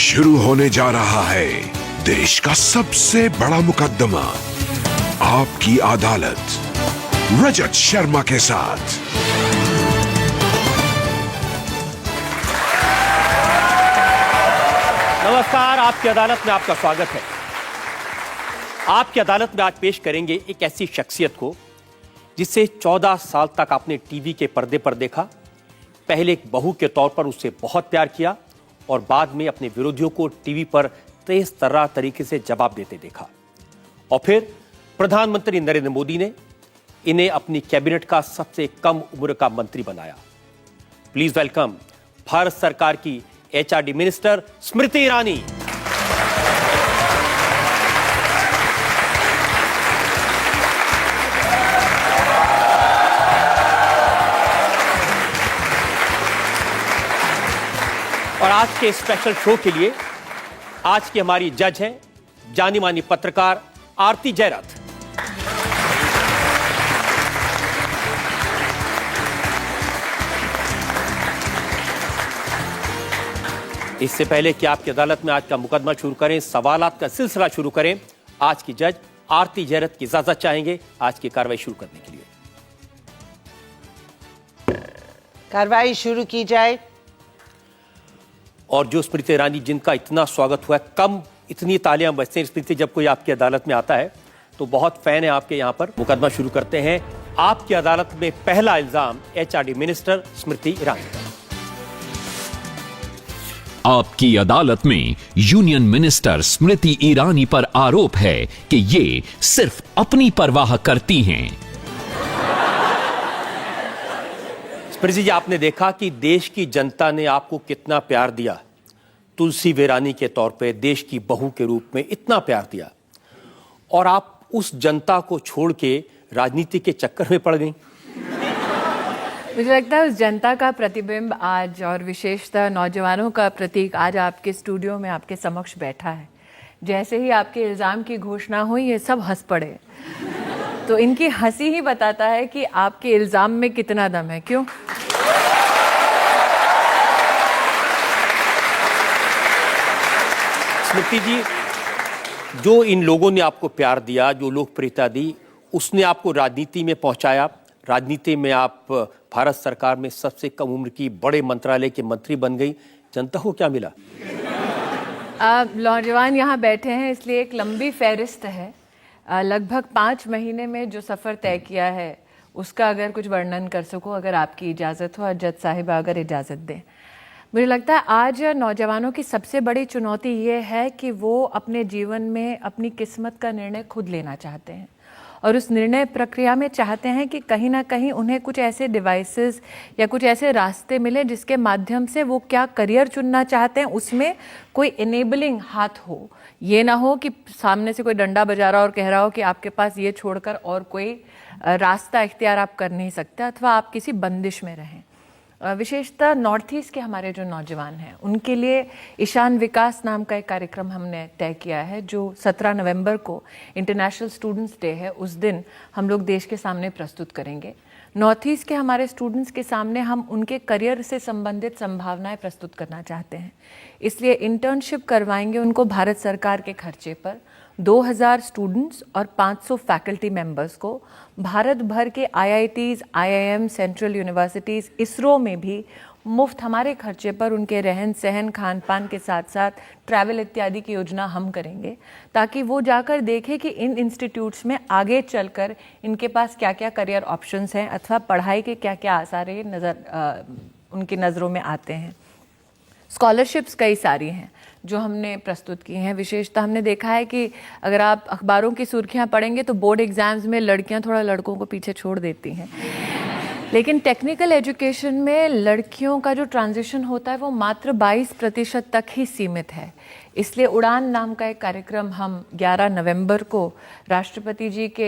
शुरू होने जा रहा है देश का सबसे बड़ा मुकदमा, आपकी अदालत, रजत शर्मा के साथ। नमस्कार, आपकी अदालत में आपका स्वागत है। आपकी अदालत में आज पेश करेंगे एक ऐसी शख्सियत को जिसे 14 साल तक आपने टीवी के पर्दे पर देखा। पहले एक बहू के तौर पर उससे बहुत प्यार किया और बाद में अपने विरोधियों को टीवी पर तेज तर्रार तरीके से जवाब देते देखा। और फिर प्रधानमंत्री नरेंद्र मोदी ने इन्हें अपनी कैबिनेट का सबसे कम उम्र का मंत्री बनाया। प्लीज वेलकम भारत सरकार की एचआरडी मिनिस्टर स्मृति ईरानी। और आज के स्पेशल शो के लिए आज की हमारी जज है जानी मानी पत्रकार आरती जयरथ। इससे पहले कि आपकी अदालत में आज का मुकदमा शुरू करें, सवालात का सिलसिला शुरू करें, आज की जज आरती जयरथ की इजाजत चाहेंगे आज की कार्रवाई शुरू करने के लिए। कार्रवाई शुरू की जाए। और जो स्मृति ईरानी जिनका इतना स्वागत हुआ है, कम इतनी तालियां बजती हैं स्मृति जब कोई आपकी अदालत में आता है, तो बहुत फैन है आपके। यहां पर मुकदमा शुरू करते हैं। आपकी अदालत में पहला इल्जाम एचआरडी मिनिस्टर स्मृति ईरानी का। आपकी अदालत में यूनियन मिनिस्टर स्मृति ईरानी पर आरोप है कि ये सिर्फ अपनी परवाह करती हैं। स्मृति जी, आपने देखा कि देश की जनता ने आपको कितना प्यार दिया। तुलसी वेरानी के तौर पे देश की बहू के रूप में इतना प्यार दिया, और आप उस जनता को छोड़ के राजनीति के चक्कर में पड़ गई। मुझे लगता है उस जनता का प्रतिबिंब आज, और विशेषतः नौजवानों का प्रतीक आज आपके स्टूडियो में आपके समक्ष बैठा है। जैसे ही आपके इल्ज़ाम की घोषणा हुई, ये सब हंस पड़े। तो इनकी हंसी ही बताता है कि आपके इल्ज़ाम में कितना दम है। क्यों? स्मृति जी, जो इन लोगों ने आपको प्यार दिया, जो लोकप्रियता दी, उसने आपको राजनीति में पहुंचाया। राजनीति में आप भारत सरकार में सबसे कम उम्र की बड़े मंत्रालय के मंत्री बन गई। जनता को क्या मिला? नौजवान यहाँ बैठे हैं, इसलिए एक लंबी फहरिस्त है। लगभग 5 महीने में जो सफ़र तय किया है, उसका अगर कुछ वर्णन कर सको, अगर आपकी इजाज़त हो, और जज साहिबा अगर इजाज़त दें। मुझे लगता है आज नौजवानों की सबसे बड़ी चुनौती ये है कि वो अपने जीवन में अपनी किस्मत का निर्णय खुद लेना चाहते हैं, और उस निर्णय प्रक्रिया में चाहते हैं कि कहीं ना कहीं उन्हें कुछ ऐसे डिवाइसेस या कुछ ऐसे रास्ते मिले जिसके माध्यम से वो क्या करियर चुनना चाहते हैं उसमें कोई इनेबलिंग हाथ हो। ये ना हो कि सामने से कोई डंडा बजा रहा और कह रहा हो कि आपके पास ये छोड़कर और कोई रास्ता इख्तियार आप कर नहीं सकते, अथवा आप किसी बंदिश में रहें। विशेषतः नॉर्थ ईस्ट के हमारे जो नौजवान हैं, उनके लिए ईशान विकास नाम का एक कार्यक्रम हमने तय किया है, जो 17 नवंबर को इंटरनेशनल स्टूडेंट्स डे है, उस दिन हम लोग देश के सामने प्रस्तुत करेंगे। नॉर्थ ईस्ट के हमारे स्टूडेंट्स के सामने हम उनके करियर से संबंधित संभावनाएं प्रस्तुत करना चाहते हैं, इसलिए इंटर्नशिप करवाएंगे उनको भारत सरकार के खर्चे पर। 2000 स्टूडेंट्स और 500 फैकल्टी मेंबर्स को भारत भर के IITs, IIM, central universities, ISRO में भी मुफ्त हमारे खर्चे पर उनके रहन सहन, खान पान के साथ साथ ट्रैवल इत्यादि की योजना हम करेंगे, ताकि वो जाकर देखें कि इन इंस्टीट्यूट्स में आगे चलकर इनके पास क्या क्या करियर ऑप्शंस हैं, अथवा पढ़ाई के क्या क्या आसार उनकी नज़रों में आते हैं। स्कॉलरशिप्स कई सारी हैं जो हमने प्रस्तुत की हैं। विशेषतः हमने देखा है कि अगर आप अखबारों की सुर्खियां पढ़ेंगे तो बोर्ड एग्जाम्स में लड़कियां थोड़ा लड़कों को पीछे छोड़ देती हैं, लेकिन टेक्निकल एजुकेशन में लड़कियों का जो ट्रांजिशन होता है वो मात्र 22% तक ही सीमित है। इसलिए उड़ान नाम का एक कार्यक्रम हम 11 नवंबर को राष्ट्रपति जी के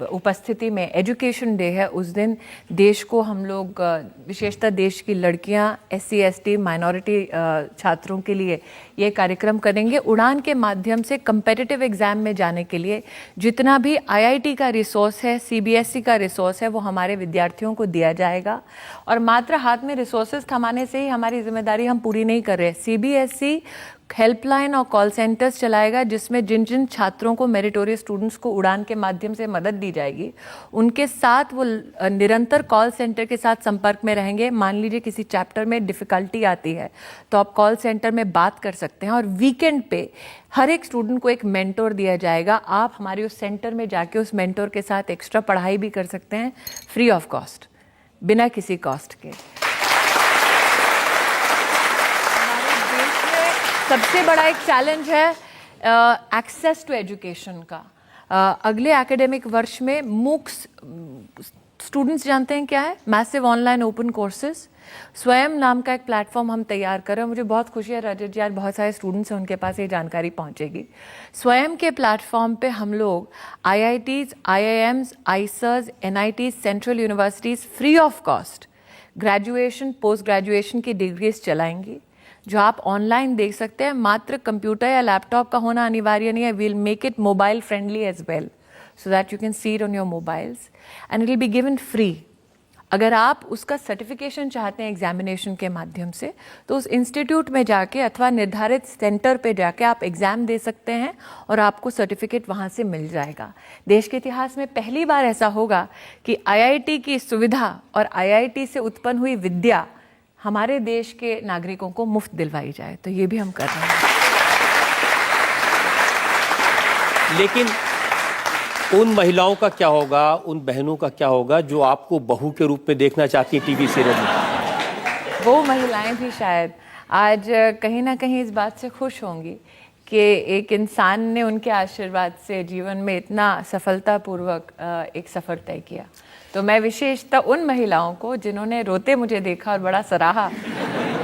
उपस्थिति में, एजुकेशन डे है उस दिन, देश को हम लोग विशेषतः देश की लड़कियां, SC ST माइनॉरिटी छात्रों के लिए ये कार्यक्रम करेंगे। उड़ान के माध्यम से कम्पिटिटिव एग्ज़ाम में जाने के लिए जितना भी IIT का रिसोर्स है, CBSE का रिसोर्स है, वो हमारे विद्यार्थियों को दिया जाएगा। और मात्र हाथ में रिसोर्सेज थमाने से ही हमारी जिम्मेदारी हम पूरी नहीं कर रहे। CBSE हेल्पलाइन और कॉल सेंटर्स चलाएगा, जिसमें जिन जिन छात्रों को, मेरिटोरियस स्टूडेंट्स को उड़ान के माध्यम से मदद दी जाएगी, उनके साथ वो निरंतर कॉल सेंटर के साथ संपर्क में रहेंगे। मान लीजिए किसी चैप्टर में डिफ़िकल्टी आती है तो आप कॉल सेंटर में बात कर सकते हैं, और वीकेंड पे हर एक स्टूडेंट को एक मेंटोर दिया जाएगा। आप हमारे उस सेंटर में जाके उस मेंटोर के साथ एक्स्ट्रा पढ़ाई भी कर सकते हैं, फ्री ऑफ कॉस्ट, बिना किसी कॉस्ट के। सबसे बड़ा एक चैलेंज है एक्सेस टू एजुकेशन का। अगले एकेडमिक वर्ष में मूक्स, स्टूडेंट्स जानते हैं क्या है? Massive online open courses. स्वयं नाम का एक प्लेटफॉर्म हम तैयार कर रहे हैं। मुझे बहुत खुशी है रजत जी, आज बहुत सारे स्टूडेंट्स हैं, उनके पास ये जानकारी पहुंचेगी। स्वयं के प्लेटफॉर्म पे हम लोग IITs, IIMs, आइसर्स, NITs, central universities free of cost graduation, post graduation की डिग्रीज चलाएंगी, जो आप ऑनलाइन देख सकते हैं। मात्र कंप्यूटर या लैपटॉप का होना अनिवार्य नहीं है। We'll make it mobile friendly as well, so that you can see it on your mobiles and it will be given free. अगर आप उसका सर्टिफिकेशन चाहते हैं एग्जामिनेशन के माध्यम से, तो उस इंस्टीट्यूट में जाके अथवा निर्धारित सेंटर पे जाके आप एग्ज़ाम दे सकते हैं और आपको सर्टिफिकेट वहाँ से मिल जाएगा। देश के इतिहास में पहली बार ऐसा होगा कि IIT की सुविधा और IIT से उत्पन्न हुई विद्या हमारे देश के नागरिकों को मुफ्त दिलवाई जाए, तो ये भी हम कर रहे हैं। लेकिन उन महिलाओं का क्या होगा, उन बहनों का क्या होगा जो आपको बहू के रूप में देखना चाहती हैं टीवी सीरियल में? वो महिलाएं भी शायद आज कहीं ना कहीं इस बात से खुश होंगी कि एक इंसान ने उनके आशीर्वाद से जीवन में इतना सफलतापूर्वक एक सफ़र तय किया। तो मैं विशेषतः उन महिलाओं को जिन्होंने रोते मुझे देखा और बड़ा सराहा,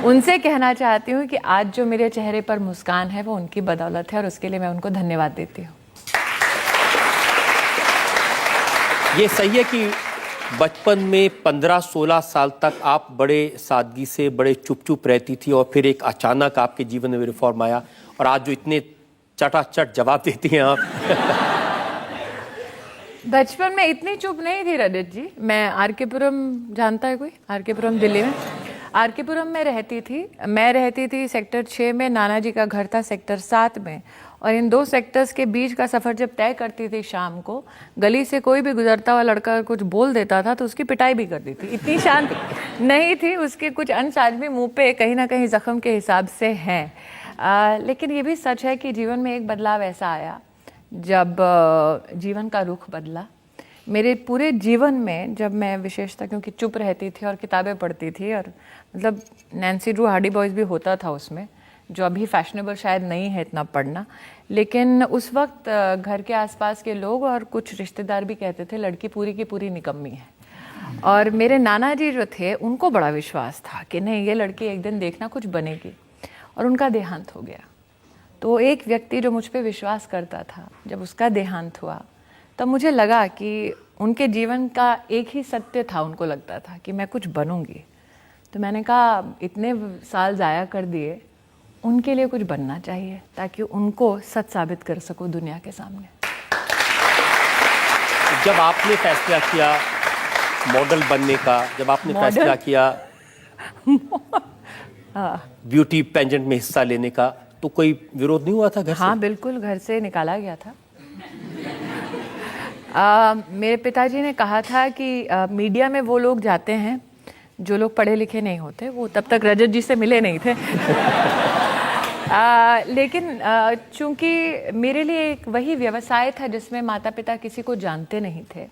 उनसे कहना चाहती हूँ कि आज जो मेरे चेहरे पर मुस्कान है वो उनकी बदौलत है, और उसके लिए मैं उनको धन्यवाद देती हूँ। ये सही है कि बचपन में 15-16 साल तक आप बड़े सादगी से, बड़े चुप रहती थी, और फिर एक अचानक आपके जीवन में रिफॉर्म आया, और आज जो इतने चटाचट जवाब देती हैं आप। बचपन में इतनी चुप नहीं थी रजत जी। मैं RK पुरम, जानता है कोई? RK पुरम दिल्ली में RK पुरम में रहती थी। मैं रहती थी सेक्टर 6 में, नाना जी का घर था सेक्टर 7 में, और इन दो सेक्टर्स के बीच का सफ़र जब तय करती थी शाम को, गली से कोई भी गुजरता हुआ लड़का कुछ बोल देता था तो उसकी पिटाई भी कर दी थी। इतनी शांत नहीं थी। उसके कुछ अंश आज भी मुँह पे कहीं ना कहीं जख्म के हिसाब से हैं। लेकिन ये भी सच है कि जीवन में एक बदलाव ऐसा आया जब जीवन का रुख बदला। मेरे पूरे जीवन में जब मैं विशेषता, क्योंकि चुप रहती थी और किताबें पढ़ती थी, और मतलब नैन्सी ड्रू, हार्डी बॉयज़ भी होता था उसमें, जो अभी फैशनेबल शायद नहीं है इतना पढ़ना, लेकिन उस वक्त घर के आसपास के लोग और कुछ रिश्तेदार भी कहते थे लड़की पूरी की पूरी निकम्मी है। और मेरे नाना जी जो थे, उनको बड़ा विश्वास था कि नहीं, ये लड़की एक दिन देखना कुछ बनेगी, और उनका देहांत हो गया। तो एक व्यक्ति जो मुझ पे विश्वास करता था, जब उसका देहांत हुआ तब मुझे लगा कि उनके जीवन का एक ही सत्य था, उनको लगता था कि मैं कुछ बनूंगी। तो मैंने कहा इतने साल ज़ाया कर दिए, उनके लिए कुछ बनना चाहिए ताकि उनको सच साबित कर सकूं दुनिया के सामने। जब आपने फैसला किया मॉडल बनने का, जब आपने फैसला किया ब्यूटी पेजेंट में हिस्सा लेने का, तो कोई विरोध नहीं हुआ था घर से? हाँ बिल्कुल, घर से निकाला गया था। मेरे पिताजी ने कहा था कि मीडिया में वो लोग जाते हैं जो लोग पढ़े लिखे नहीं होते। वो तब तक रजत जी से मिले नहीं थे। लेकिन चूंकि मेरे लिए एक वही व्यवसाय था जिसमें माता पिता किसी को जानते नहीं थे,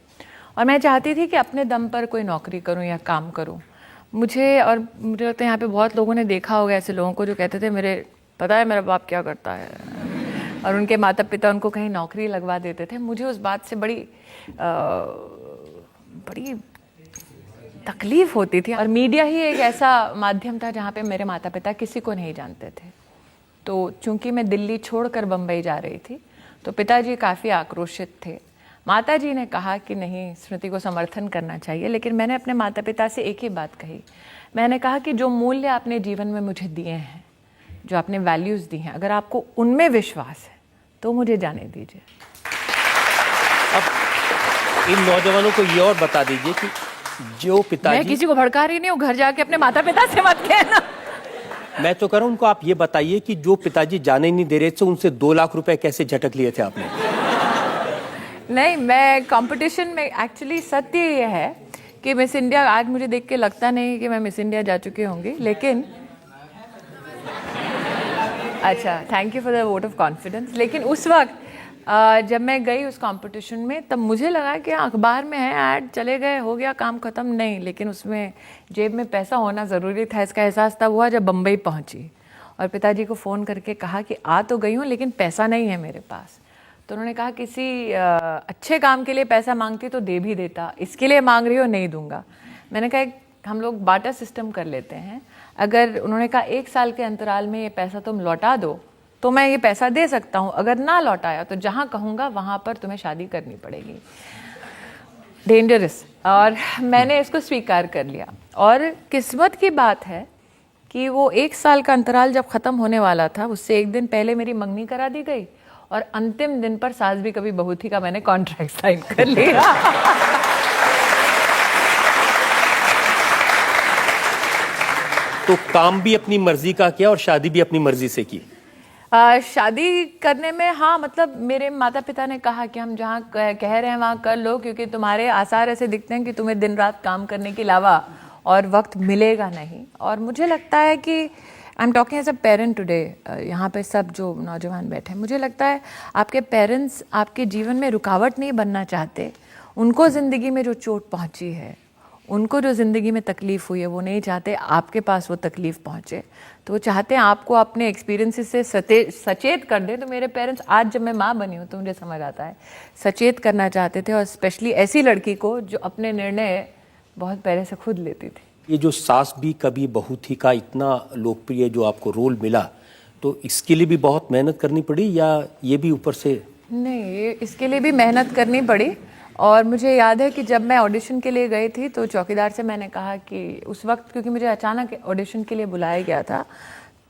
और मैं चाहती थी कि अपने दम पर कोई नौकरी करूं या काम करूं। मुझे लगता है यहाँ पे बहुत लोगों ने देखा होगा ऐसे लोगों को जो कहते थे मेरे पता है मेरा बाप क्या करता है, और उनके माता पिता उनको कहीं नौकरी लगवा देते थे। मुझे उस बात से बड़ी तकलीफ होती थी, और मीडिया ही एक ऐसा माध्यम था जहाँ पे मेरे माता पिता किसी को नहीं जानते थे। तो चूंकि मैं दिल्ली छोड़कर बम्बई जा रही थी, तो पिताजी काफ़ी आक्रोशित थे। माताजी ने कहा कि नहीं, स्मृति को समर्थन करना चाहिए, लेकिन मैंने अपने माता पिता से एक ही बात कही। मैंने कहा कि जो मूल्य आपने जीवन में मुझे दिए हैं, जो आपने वैल्यूज़ दी हैं, अगर आपको उनमें विश्वास है तो मुझे जाने दीजिए। अब इन नौजवानों को ये और बता दीजिए कि जो पिताजी, मैं किसी को भड़का रही नहीं हूँ, घर जाके अपने माता पिता से मत कहना। मैं तो कह रहा हूं उनको आप ये बताइए कि जो पिताजी जाने नहीं दे रहे थे उनसे 2 लाख रुपए कैसे झटक लिए थे आपने? नहीं, मैं कंपटीशन में एक्चुअली सत्य ये है कि मिस इंडिया, आज मुझे देख के लगता नहीं कि मैं मिस इंडिया जा चुकी होंगी, लेकिन अच्छा, thank you for the vote of confidence. लेकिन उस वक्त जब मैं गई उस कंपटीशन में, तब मुझे लगा कि अखबार में है ऐड, चले गए, हो गया काम खत्म। नहीं, लेकिन उसमें जेब में पैसा होना ज़रूरी था। इसका एहसास तब हुआ जब बम्बई पहुंची और पिताजी को फ़ोन करके कहा कि आ तो गई हूँ लेकिन पैसा नहीं है मेरे पास। तो उन्होंने कहा किसी अच्छे काम के लिए पैसा मांगती तो दे भी देता, इसके लिए मांग रही हो, नहीं दूंगा। मैंने कहा हम लोग बाटा सिस्टम कर लेते हैं, अगर उन्होंने कहा 1 साल के अंतराल में ये पैसा तुम लौटा दो तो मैं ये पैसा दे सकता हूँ, अगर ना लौटाया तो जहाँ कहूँगा वहाँ पर तुम्हें शादी करनी पड़ेगी। डेंजरस। और मैंने इसको स्वीकार कर लिया। और किस्मत की बात है कि वो 1 साल का अंतराल जब ख़त्म होने वाला था, उससे 1 दिन पहले मेरी मंगनी करा दी गई और अंतिम दिन पर सास भी कभी बहू थी का मैंने कॉन्ट्रैक्ट साइन कर लिया। तो काम भी अपनी मर्जी का किया और शादी भी अपनी मर्जी से की? शादी करने में हाँ, मतलब मेरे माता पिता ने कहा कि हम जहाँ कह रहे हैं वहाँ कर लो, क्योंकि तुम्हारे आसार ऐसे दिखते हैं कि तुम्हें दिन रात काम करने के अलावा और वक्त मिलेगा नहीं। और मुझे लगता है कि I am talking as a parent today, यहाँ पे सब जो नौजवान बैठे हैं, मुझे लगता है आपके पेरेंट्स आपके जीवन में रुकावट नहीं बनना चाहते। उनको ज़िंदगी में जो चोट पहुँची है, उनको जो ज़िंदगी में तकलीफ़ हुई है, वो नहीं चाहते आपके पास वो तकलीफ़ पहुँचे। तो वो चाहते हैं आपको अपने एक्सपीरियंसेस से सचेत कर दें। तो मेरे पेरेंट्स, आज जब मैं माँ बनी हूँ तो मुझे समझ आता है, सचेत करना चाहते थे, और स्पेशली ऐसी लड़की को जो अपने निर्णय बहुत पहले से खुद लेती थी। ये जो सास भी कभी बहू थी का इतना लोकप्रिय जो आपको रोल मिला, तो इसके लिए भी बहुत मेहनत करनी पड़ी या ये भी ऊपर से? नहीं, इसके लिए भी मेहनत करनी पड़ी। और मुझे याद है कि जब मैं ऑडिशन के लिए गई थी तो चौकीदार से मैंने कहा कि उस वक्त, क्योंकि मुझे अचानक ऑडिशन के लिए बुलाया गया था,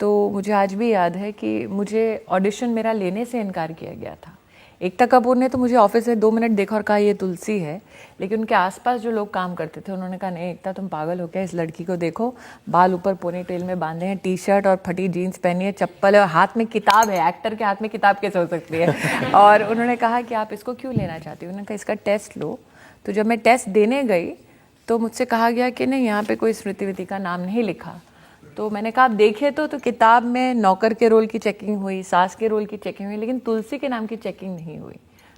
तो मुझे आज भी याद है कि मुझे ऑडिशन मेरा लेने से इनकार किया गया था। एकता कपूर ने तो मुझे ऑफिस में 2 मिनट देखा और कहा ये तुलसी है, लेकिन उनके आसपास जो लोग काम करते थे उन्होंने कहा नहीं एकता, तुम पागल हो गया, इस लड़की को देखो, बाल ऊपर पोनी टेल में बांधे हैं, टी शर्ट और फटी जीन्स पहनी है, चप्पल है और हाथ में किताब है। एक्टर के हाथ में किताब कैसे हो सकती है? और उन्होंने कहा कि आप इसको क्यों लेना चाहती हो? उन्होंने कहा इसका टेस्ट लो। तो जब मैं टेस्ट देने गई तो मुझसे कहा गया कि नहीं, यहाँ पर कोई स्मृति विति का नाम नहीं लिखा। तो मैंने कहा आप देखिए तो किताब में नौकर के रोल की चेकिंग हुई, सास के रोल की चेकिंग हुई, लेकिन तुलसी के नाम की चेकिंग नहीं हुई।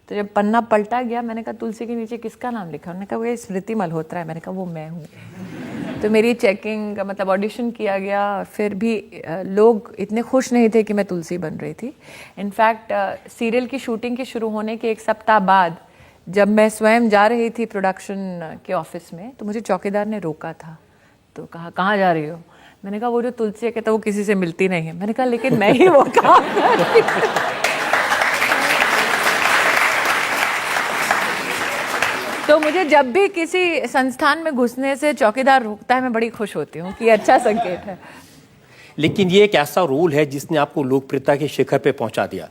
तो जब पन्ना पलटा गया, मैंने कहा तुलसी के नीचे किसका नाम लिखा? उन्होंने कहा वो स्मृति मल्होत्रा है। मैंने कहा वो मैं हूँ। तो मेरी चेकिंग, मतलब ऑडिशन किया गया, फिर भी लोग इतने खुश नहीं थे कि मैं तुलसी बन रही थी। इनफैक्ट सीरियल की शूटिंग के शुरू होने के 1 सप्ताह बाद जब मैं स्वयं जा रही थी प्रोडक्शन के ऑफिस में, तो मुझे चौकीदार ने रोका था। तो कहा कहाँ जा रही हो? मैंने कहा वो जो तुलसी है, कहता वो किसी से मिलती नहीं है। मैंने कहा लेकिन मैं ही वो काम करती हूँ। तो मुझे जब भी किसी संस्थान में घुसने से चौकीदार रोकता है, मैं बड़ी खुश होती हूँ कि अच्छा संकेत है। लेकिन ये एक ऐसा रोल है जिसने आपको लोकप्रियता के शिखर पे पहुंचा दिया।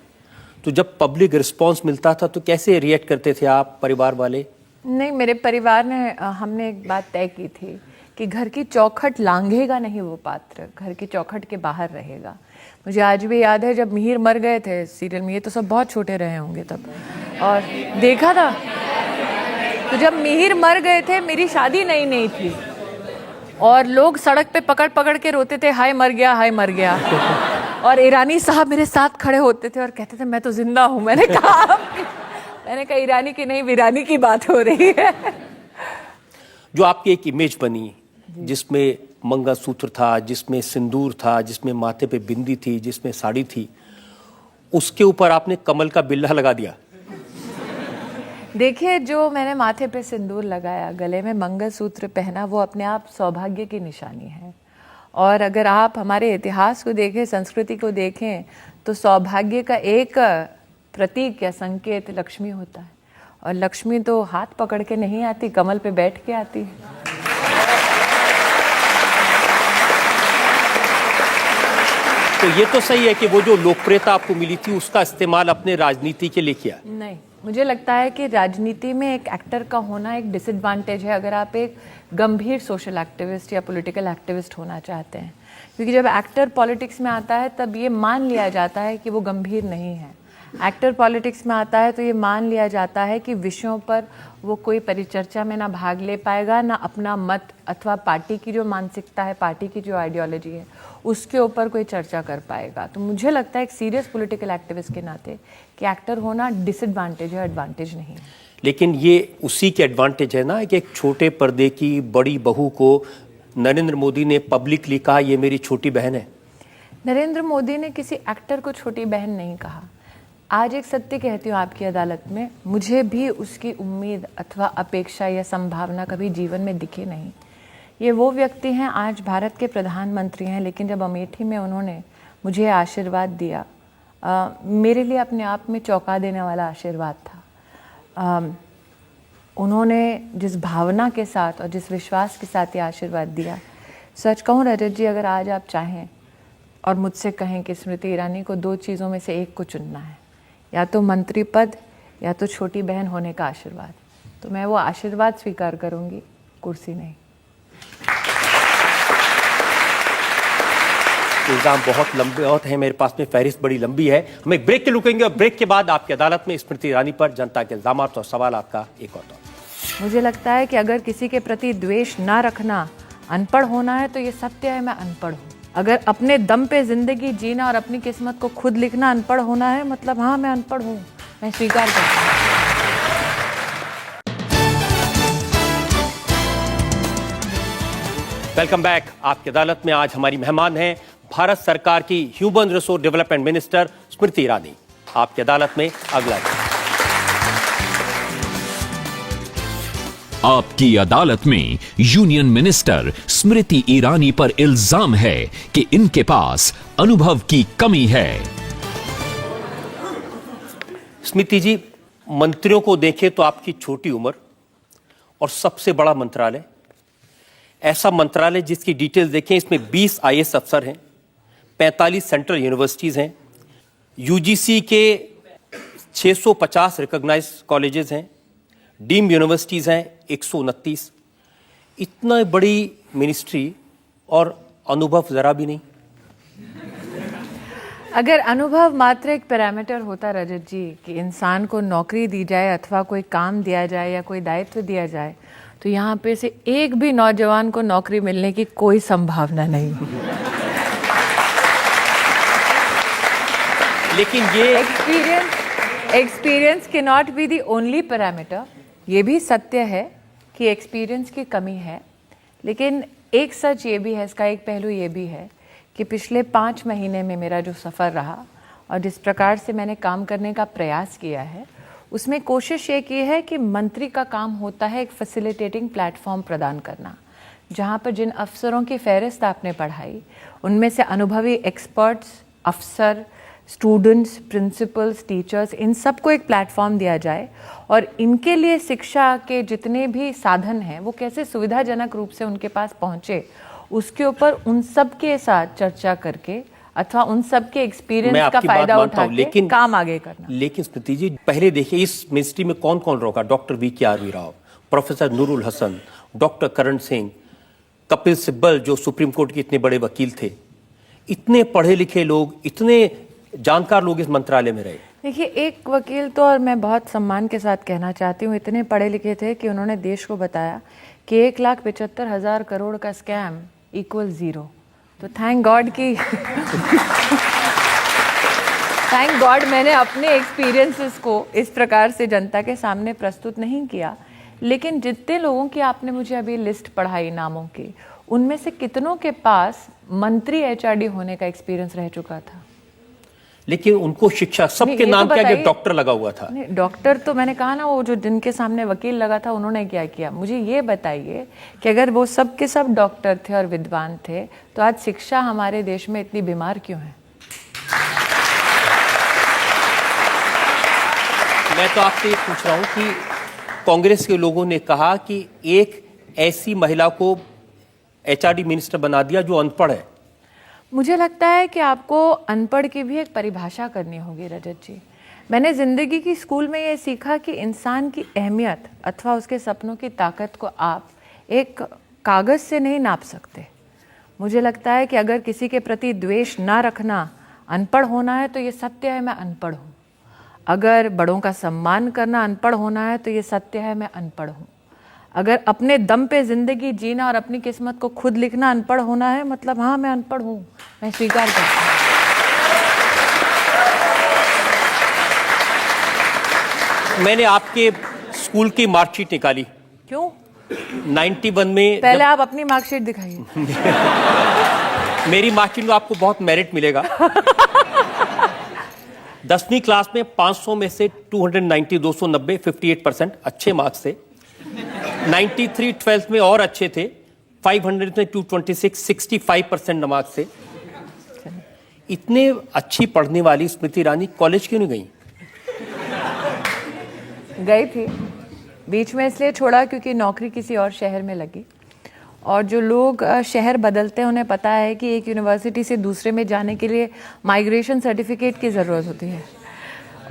तो जब पब्लिक रिस्पांस मिलता था तो कैसे रिएक्ट करते थे आप, परिवार वाले? नहीं, मेरे परिवार ने, हमने एक बात तय की थी कि घर की चौखट लांघेगा नहीं वो पात्र, घर की चौखट के बाहर रहेगा। मुझे आज भी याद है जब मिहिर मर गए थे सीरियल में, ये तो सब बहुत छोटे रहे होंगे तब, और देखा था। तो जब मिहिर मर गए थे, मेरी शादी नई थी और लोग सड़क पे पकड़ पकड़ के रोते थे, हाय मर गया, हाय मर गया। और ईरानी साहब मेरे साथ खड़े होते थे और कहते थे मैं तो जिंदा हूँ। मैंने कहा ईरानी की नहीं, वीरानी की बात हो रही है। जो आपकी एक इमेज बनी जिसमें मंगलसूत्र था, जिसमें सिंदूर था, जिसमें माथे पे बिंदी थी, जिसमें साड़ी थी, उसके ऊपर आपने कमल का बिल्ला लगा दिया। देखिए, जो मैंने माथे पे सिंदूर लगाया, गले में मंगलसूत्र पहना, वो अपने आप सौभाग्य की निशानी है। और अगर आप हमारे इतिहास को देखें, संस्कृति को देखें, तो सौभाग्य का एक प्रतीक या संकेत लक्ष्मी होता है। और लक्ष्मी तो हाथ पकड़ के नहीं आती, कमल पे बैठ के आती है। तो ये तो सही है कि वो जो लोकप्रियता आपको मिली थी उसका इस्तेमाल अपने राजनीति के लिए किया? नहीं, मुझे लगता है कि राजनीति में एक एक्टर का होना एक डिसएडवांटेज है अगर आप एक गंभीर सोशल एक्टिविस्ट या पॉलिटिकल एक्टिविस्ट होना चाहते हैं, क्योंकि जब एक्टर पॉलिटिक्स में आता है तब ये मान लिया जाता है कि वो गंभीर नहीं है। एक्टर पॉलिटिक्स में आता है तो ये मान लिया जाता है कि विषयों पर वो कोई परिचर्चा में ना भाग ले पाएगा, ना अपना मत अथवा पार्टी की जो मानसिकता है, पार्टी की जो आइडियोलॉजी है, उसके ऊपर कोई चर्चा कर पाएगा। तो मुझे लगता है एक सीरियस पॉलिटिकल एक्टिविस्ट के नाते कि एक्टर होना डिसएडवांटेज है, एडवांटेज नहीं है। लेकिन ये उसी के एडवांटेज है ना कि एक छोटे पर्दे की बड़ी बहू को नरेंद्र मोदी ने पब्लिकली कहा ये मेरी छोटी बहन है। नरेंद्र मोदी ने किसी एक्टर को छोटी बहन नहीं कहा। आज एक सत्य कहती हूँ आपकी अदालत में, मुझे भी उसकी उम्मीद अथवा अपेक्षा या संभावना कभी जीवन में दिखे नहीं। ये वो व्यक्ति हैं, आज भारत के प्रधानमंत्री हैं, लेकिन जब अमेठी में उन्होंने मुझे आशीर्वाद दिया, मेरे लिए अपने आप में चौंका देने वाला आशीर्वाद था। उन्होंने जिस भावना के साथ और जिस विश्वास के साथ ये आशीर्वाद दिया, सच कहूँ रजत जी, अगर आज आप चाहें और मुझसे कहें कि स्मृति ईरानी को दो चीज़ों में से एक को चुनना है, या तो मंत्री पद या तो छोटी बहन होने का आशीर्वाद, तो मैं वो आशीर्वाद स्वीकार करूंगी, कुर्सी नहीं। इल्जाम बहुत लंबे बहुत हैं, मेरे पास में फहरिस्त बड़ी लंबी है। हम एक ब्रेक के रुकेंगे और ब्रेक के बाद आपकी अदालत में स्मृति ईरानी पर जनता के इल्जाम और सवाल का एक और दौर। मुझे लगता है कि अगर किसी के प्रति द्वेष ना रखना अनपढ़ होना है तो ये सत्य है, मैं अनपढ़ हूँ। अगर अपने दम पे जिंदगी जीना और अपनी किस्मत को खुद लिखना अनपढ़ होना है, मतलब हाँ मैं अनपढ़ हूँ, मैं स्वीकार करती हूँ। Welcome back. आपकी अदालत में आज हमारी मेहमान हैं भारत सरकार की human resource development minister Smriti Irani. आपकी अदालत में अगला आपकी अदालत में यूनियन मिनिस्टर स्मृति ईरानी पर इल्जाम है कि इनके पास अनुभव की कमी है। स्मृति जी, मंत्रियों को देखें तो आपकी छोटी उम्र और सबसे बड़ा मंत्रालय, ऐसा मंत्रालय जिसकी डिटेल्स देखें, इसमें 20 IAS अफसर हैं, 45 सेंट्रल यूनिवर्सिटीज हैं, यूजीसी के 650 रिकॉग्नाइज्ड कॉलेजेस हैं, डीम्ड यूनिवर्सिटीज हैं 129। इतना बड़ी मिनिस्ट्री और अनुभव जरा भी नहीं। अगर अनुभव मात्र एक पैरामीटर होता रजत जी कि इंसान को नौकरी दी जाए अथवा कोई काम दिया जाए या कोई दायित्व दिया जाए, तो यहाँ पे से एक भी नौजवान को नौकरी मिलने की कोई संभावना नहीं। लेकिन ये experience can not be the only parameter. ये भी सत्य है कि एक्सपीरियंस की कमी है, लेकिन एक सच ये भी है, इसका एक पहलू ये भी है कि पिछले 5 महीने में मेरा जो सफ़र रहा और जिस प्रकार से मैंने काम करने का प्रयास किया है, उसमें कोशिश ये की है कि मंत्री का काम होता है एक फैसिलिटेटिंग प्लेटफॉर्म प्रदान करना, जहाँ पर जिन अफसरों की फहरिस्त आपने पढ़ाई उनमें से अनुभवी एक्सपर्ट्स, अफसर, स्टूडेंट्स, प्रिंसिपल्स, टीचर्स, इन सबको एक प्लेटफॉर्म दिया जाए और इनके लिए शिक्षा के जितने भी साधन हैं वो कैसे सुविधाजनक रूप से उनके पास पहुँचे, उसके ऊपर उन सब के साथ चर्चा करके अथवा उन सब के एक्सपीरियंस का फायदा उठा के काम आगे करना। लेकिन स्मृति जी, पहले देखिए इस मिनिस्ट्री में कौन कौन होगा। Doctor VKRV Rao, professor Nurul Hasan, doctor Karan Singh, Kapil Sibal जो सुप्रीम कोर्ट के इतने बड़े वकील थे, इतने पढ़े लिखे लोग, इतने जानकार लोग इस मंत्रालय में रहे। देखिए, एक वकील तो, और मैं बहुत सम्मान के साथ कहना चाहती हूँ, इतने पढ़े लिखे थे कि उन्होंने देश को बताया कि 1,75,000 करोड़ का स्कैम इक्वल 0। तो थैंक गॉड कि थैंक गॉड मैंने अपने एक्सपीरियंसेस को इस प्रकार से जनता के सामने प्रस्तुत नहीं किया। लेकिन जितने लोगों की आपने मुझे अभी लिस्ट पढ़ाई नामों की, उनमें से कितनों के पास मंत्री HRD होने का एक्सपीरियंस रह चुका था। लेकिन उनको शिक्षा सबके नाम क्या कि डॉक्टर लगा हुआ था। नहीं, डॉक्टर तो मैंने कहा ना, वो जो जिनके सामने वकील लगा था उन्होंने क्या किया। मुझे ये बताइए कि अगर वो सब के सब डॉक्टर थे और विद्वान थे, तो आज शिक्षा हमारे देश में इतनी बीमार क्यों है? मैं तो आपसे ये पूछ रहा हूं कि कांग्रेस के लोगों ने कहा कि एक ऐसी महिला को HRD मिनिस्टर बना दिया जो अनपढ़ है। मुझे लगता है कि आपको अनपढ़ की भी एक परिभाषा करनी होगी रजत जी। मैंने ज़िंदगी की स्कूल में ये सीखा कि इंसान की अहमियत अथवा उसके सपनों की ताकत को आप एक कागज़ से नहीं नाप सकते। मुझे लगता है कि अगर किसी के प्रति द्वेष ना रखना अनपढ़ होना है तो ये सत्य है मैं अनपढ़ हूँ। अगर बड़ों का सम्मान करना अनपढ़ होना है तो ये सत्य है मैं अनपढ़ हूँ। अगर अपने दम पे ज़िंदगी जीना और अपनी किस्मत को खुद लिखना अनपढ़ होना है, मतलब हाँ मैं अनपढ़ हूँ, मैं स्वीकार करती हूँ। मैंने आपके स्कूल की मार्कशीट निकाली। क्यों? 91 में पहले आप अपनी मार्कशीट दिखाइए। मेरी मार्कशीट में आपको बहुत मेरिट मिलेगा। 10वीं क्लास में 500 में से 290, 290, 58% अच्छे मार्क्स थे। 93 12th में और अच्छे थे, 500 में 226, 65% मार्क्स थे। इतने अच्छी पढ़ने वाली स्मृति ईरानी कॉलेज क्यों नहीं गई? गई थी, बीच में इसलिए छोड़ा क्योंकि नौकरी किसी और शहर में लगी। और जो लोग शहर बदलते हैं उन्हें पता है कि एक यूनिवर्सिटी से दूसरे में जाने के लिए माइग्रेशन सर्टिफिकेट की ज़रूरत होती है।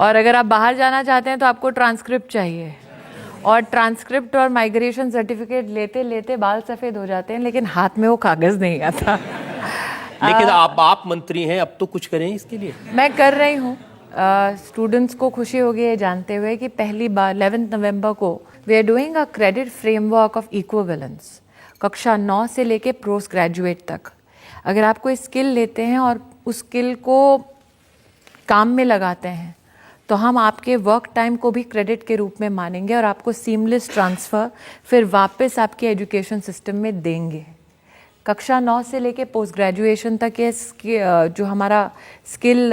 और अगर आप बाहर जाना चाहते हैं तो आपको ट्रांसक्रिप्ट चाहिए, और ट्रांसक्रिप्ट और माइग्रेशन सर्टिफिकेट लेते लेते बाल सफ़ेद हो जाते हैं, लेकिन हाथ में वो कागज़ नहीं आता। लेकिन आप मंत्री हैं, अब तो कुछ करें इसके लिए। मैं कर रही हूँ। स्टूडेंट्स को खुशी होगी ये जानते हुए कि पहली बार 11 नवंबर को we are doing a credit framework of equivalence, कक्षा 9 से लेके पोस्ट ग्रेजुएट तक। अगर आप कोई स्किल लेते हैं और उस स्किल को काम में लगाते हैं तो हम आपके वर्क टाइम को भी क्रेडिट के रूप में मानेंगे और आपको सीमलेस ट्रांसफ़र फिर वापस आपके एजुकेशन सिस्टम में देंगे। कक्षा 9 से लेके पोस्ट ग्रेजुएशन तक ये जो हमारा स्किल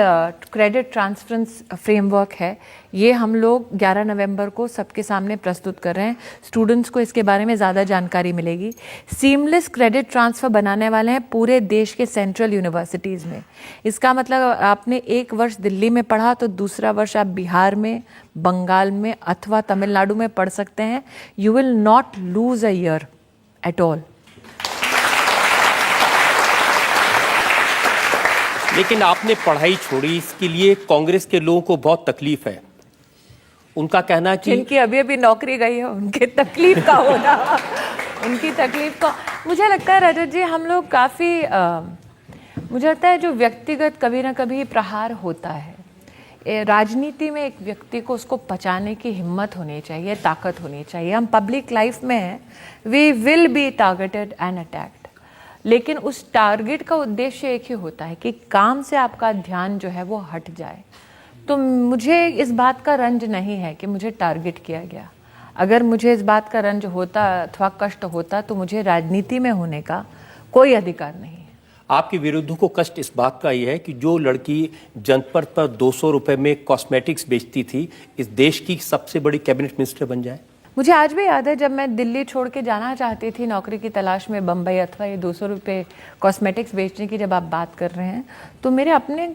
क्रेडिट ट्रांसफरेंस फ्रेमवर्क है, ये हम लोग 11 नवंबर को सबके सामने प्रस्तुत कर रहे हैं। स्टूडेंट्स को इसके बारे में ज़्यादा जानकारी मिलेगी। सीमलेस क्रेडिट ट्रांसफ़र बनाने वाले हैं पूरे देश के सेंट्रल यूनिवर्सिटीज़ में। इसका मतलब आपने एक वर्ष दिल्ली में पढ़ा तो दूसरा वर्ष आप बिहार में, बंगाल में अथवा तमिलनाडु में पढ़ सकते हैं। You will not lose a year at all. लेकिन आपने पढ़ाई छोड़ी, इसके लिए कांग्रेस के लोगों को बहुत तकलीफ है। उनका कहना है कि जिनकी अभी अभी नौकरी गई है उनके तकलीफ का होना उनकी तकलीफ का। मुझे लगता है रजत जी, हम लोग काफ़ी मुझे लगता है जो व्यक्तिगत कभी ना कभी प्रहार होता है, राजनीति में एक व्यक्ति को उसको पचाने की हिम्मत होनी चाहिए, ताकत होनी चाहिए। हम पब्लिक लाइफ में हैं, we will be targeted and attacked, लेकिन उस टारगेट का उद्देश्य एक ही होता है कि काम से आपका ध्यान जो है वो हट जाए। तो मुझे इस बात का रंज नहीं है कि मुझे टारगेट किया गया। अगर मुझे इस बात का रंज होता अथवा कष्ट होता तो मुझे राजनीति में होने का कोई अधिकार नहीं है। आपके विरोधियों को कष्ट इस बात का ही है कि जो लड़की जनपद पर 200 रुपए में कॉस्मेटिक्स बेचती थी, इस देश की सबसे बड़ी कैबिनेट मिनिस्टर बन जाए। मुझे आज भी याद है जब मैं दिल्ली छोड़ के जाना चाहती थी नौकरी की तलाश में बम्बई, अथवा ये 200 रुपये कॉस्मेटिक्स बेचने की जब आप बात कर रहे हैं, तो मेरे अपने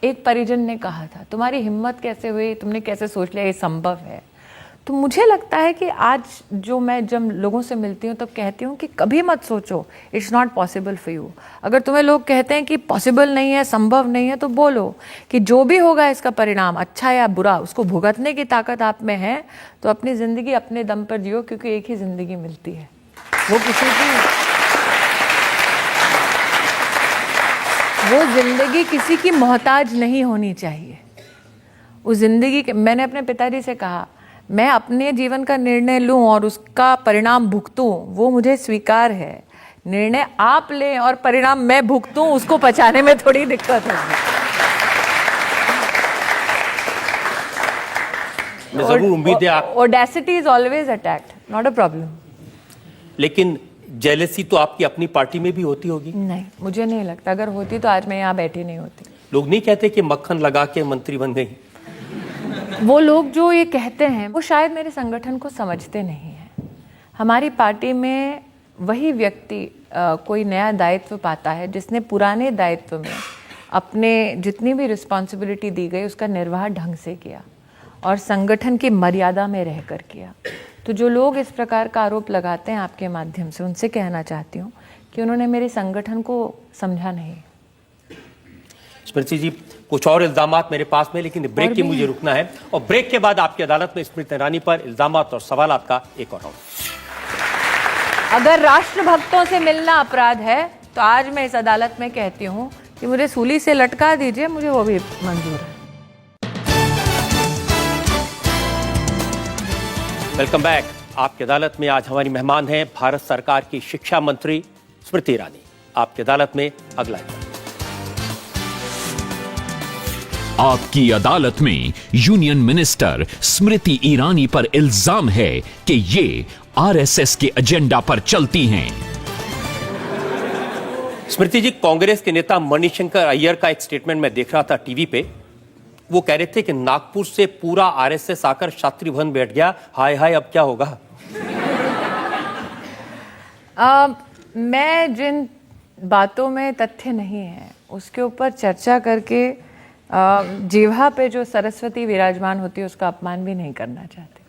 एक परिजन ने कहा था, तुम्हारी हिम्मत कैसे हुई, तुमने कैसे सोच लिया ये संभव है। तो मुझे लगता है कि आज जो मैं जब लोगों से मिलती हूँ तब कहती हूँ कि कभी मत सोचो it's not possible for you. अगर तुम्हें लोग कहते हैं कि पॉसिबल नहीं है, संभव नहीं है, तो बोलो कि जो भी होगा इसका परिणाम अच्छा या बुरा, उसको भुगतने की ताकत आप में है तो अपनी ज़िंदगी अपने दम पर जियो, क्योंकि एक ही ज़िंदगी मिलती है, वो ज़िंदगी किसी की मोहताज नहीं होनी चाहिए। उस ज़िंदगी के मैंने अपने पिताजी से कहा, मैं अपने जीवन का निर्णय लूं और उसका परिणाम भुगतूं, वो मुझे स्वीकार है। निर्णय आप लें और परिणाम मैं भुगतूं, उसको पचाने में थोड़ी दिक्कत होगी। जरूर उम्मीद है आप। Audacity is always attacked, not a problem. लेकिन जेलसी तो आपकी अपनी पार्टी में भी होती होगी। नहीं, मुझे नहीं लगता, अगर होती तो आज मैं यहाँ बैठी नहीं होती। लोग नहीं कहते कि मक्खन लगा के मंत्री बन गई। वो लोग जो ये कहते हैं वो शायद मेरे संगठन को समझते नहीं हैं। हमारी पार्टी में वही व्यक्ति कोई नया दायित्व पाता है जिसने पुराने दायित्व में अपने जितनी भी रिस्पॉन्सिबिलिटी दी गई उसका निर्वाह ढंग से किया और संगठन की मर्यादा में रहकर किया। तो जो लोग इस प्रकार का आरोप लगाते हैं आपके माध्यम से, उनसे कहना चाहती हूँ कि उन्होंने मेरे संगठन को समझा नहीं। स्मृति जी, कुछ और इल्जामात मेरे पास में, लेकिन ब्रेक के मुझे रुकना है और ब्रेक के बाद आपकी अदालत में स्मृति ईरानी पर इल्जामात और सवालात का एक और राउंड। अगर राष्ट्रभक्तों से मिलना अपराध है तो आज मैं इस अदालत में कहती हूँ कि मुझे सूली से लटका दीजिए, मुझे वो भी मंजूर है। Welcome back. आपकी अदालत में आज हमारी मेहमान हैं भारत सरकार की शिक्षा मंत्री स्मृति ईरानी। आपकी अदालत में अगला आपकी अदालत में यूनियन मिनिस्टर स्मृति ईरानी पर इल्जाम है कि ये आरएसएस के एजेंडा पर चलती हैं। स्मृति जी, कांग्रेस के नेता मणिशंकर अय्यर का एक स्टेटमेंट मैं देख रहा था टीवी पे। वो कह रहे थे कि नागपुर से पूरा आरएसएस आकर शास्त्री भवन बैठ गया, हाय हाय अब क्या होगा। मैं जिन बातों में तथ्य नहीं है उसके ऊपर चर्चा करके जिह्वा पे जो सरस्वती विराजमान होती है उसका अपमान भी नहीं करना चाहती।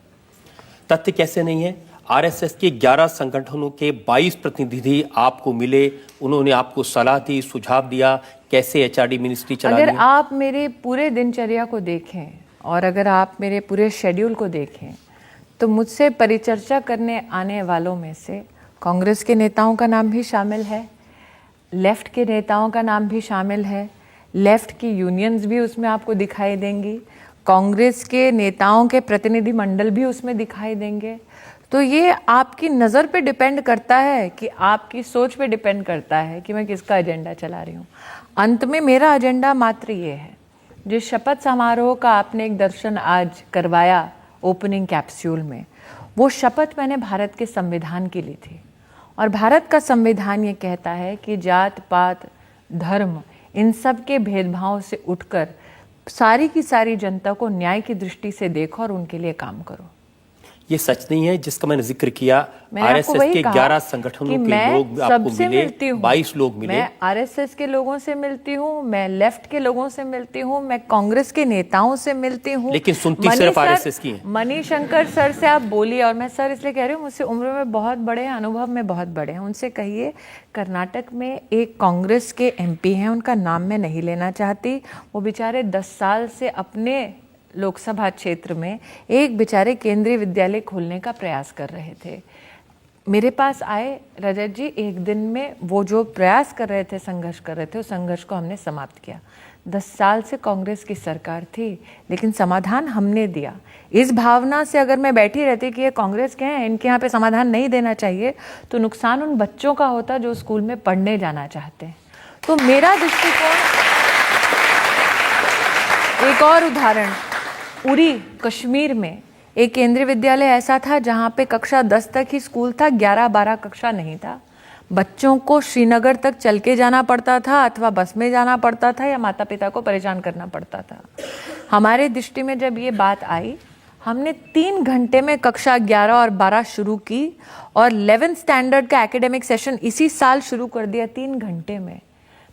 तथ्य कैसे नहीं है? आरएसएस के 11 संगठनों के 22 प्रतिनिधि आपको मिले, उन्होंने आपको सलाह दी, सुझाव दिया कैसे एचआरडी मिनिस्ट्री चलानी है। अगर आप मेरे पूरे दिनचर्या को देखें और अगर आप मेरे पूरे शेड्यूल को देखें तो मुझसे परिचर्चा करने आने वालों में से कांग्रेस के नेताओं का नाम भी शामिल है, लेफ्ट के नेताओं का नाम भी शामिल है, लेफ्ट की यूनियंस भी उसमें आपको दिखाई देंगी, कांग्रेस के नेताओं के प्रतिनिधि मंडल भी उसमें दिखाई देंगे। तो ये आपकी नज़र पे डिपेंड करता है कि आपकी सोच पे डिपेंड करता है कि मैं किसका एजेंडा चला रही हूँ। अंत में मेरा एजेंडा मात्र ये है, जिस शपथ समारोह का आपने एक दर्शन आज करवाया ओपनिंग कैप्सूल में, वो शपथ मैंने भारत के संविधान की ली थी और भारत का संविधान ये कहता है कि जात पात धर्म इन सब के भेदभाव से उठकर सारी की सारी जनता को न्याय की दृष्टि से देखो और उनके लिए काम करो। ये सच नहीं है जिसका मैंने जिक्र किया? आरएसएस के 11 संगठनों के लोग आपको मिले, 22 लोग मिले। मैं आरएसएस के लोगों से मिलती हूँ, मैं लेफ्ट के लोगों से मिलती हूँ, मैं कांग्रेस के नेताओं से मिलती हूँ, लेकिन सुनती सिर्फ आरएसएस की है। मणिशंकर सर से आप बोलिए, और मैं सर इसलिए कह रही हूँ मुझसे उम्र में बहुत बड़े हैं, अनुभव में बहुत बड़े हैं, उनसे कहिए कर्नाटक में एक कांग्रेस के एमपी हैं, उनका नाम मैं नहीं लेना चाहती, वो बेचारे 10 साल से अपने लोकसभा क्षेत्र में एक बेचारे केंद्रीय विद्यालय खोलने का प्रयास कर रहे थे। मेरे पास आए रजत जी, एक दिन में वो जो प्रयास कर रहे थे, संघर्ष कर रहे थे, उस संघर्ष को हमने समाप्त किया। 10 साल से कांग्रेस की सरकार थी, लेकिन समाधान हमने दिया। इस भावना से अगर मैं बैठी रहती कि ये कांग्रेस के हैं, इनके यहाँ पे समाधान नहीं देना चाहिए, तो नुकसान उन बच्चों का होता जो स्कूल में पढ़ने जाना चाहते हैं। तो मेरा दृष्टिकोण, एक और उदाहरण, उरी कश्मीर में एक केंद्रीय विद्यालय ऐसा था जहाँ पे कक्षा 10 तक ही स्कूल था, 11-12 कक्षा नहीं था। बच्चों को श्रीनगर तक चल के जाना पड़ता था अथवा बस में जाना पड़ता था या माता पिता को परेशान करना पड़ता था। हमारे दृष्टि में जब ये बात आई, हमने 3 घंटे में कक्षा 11 और 12 शुरू की और 11th स्टैंडर्ड का एकेडमिक सेशन इसी साल शुरू कर दिया 3 घंटे में।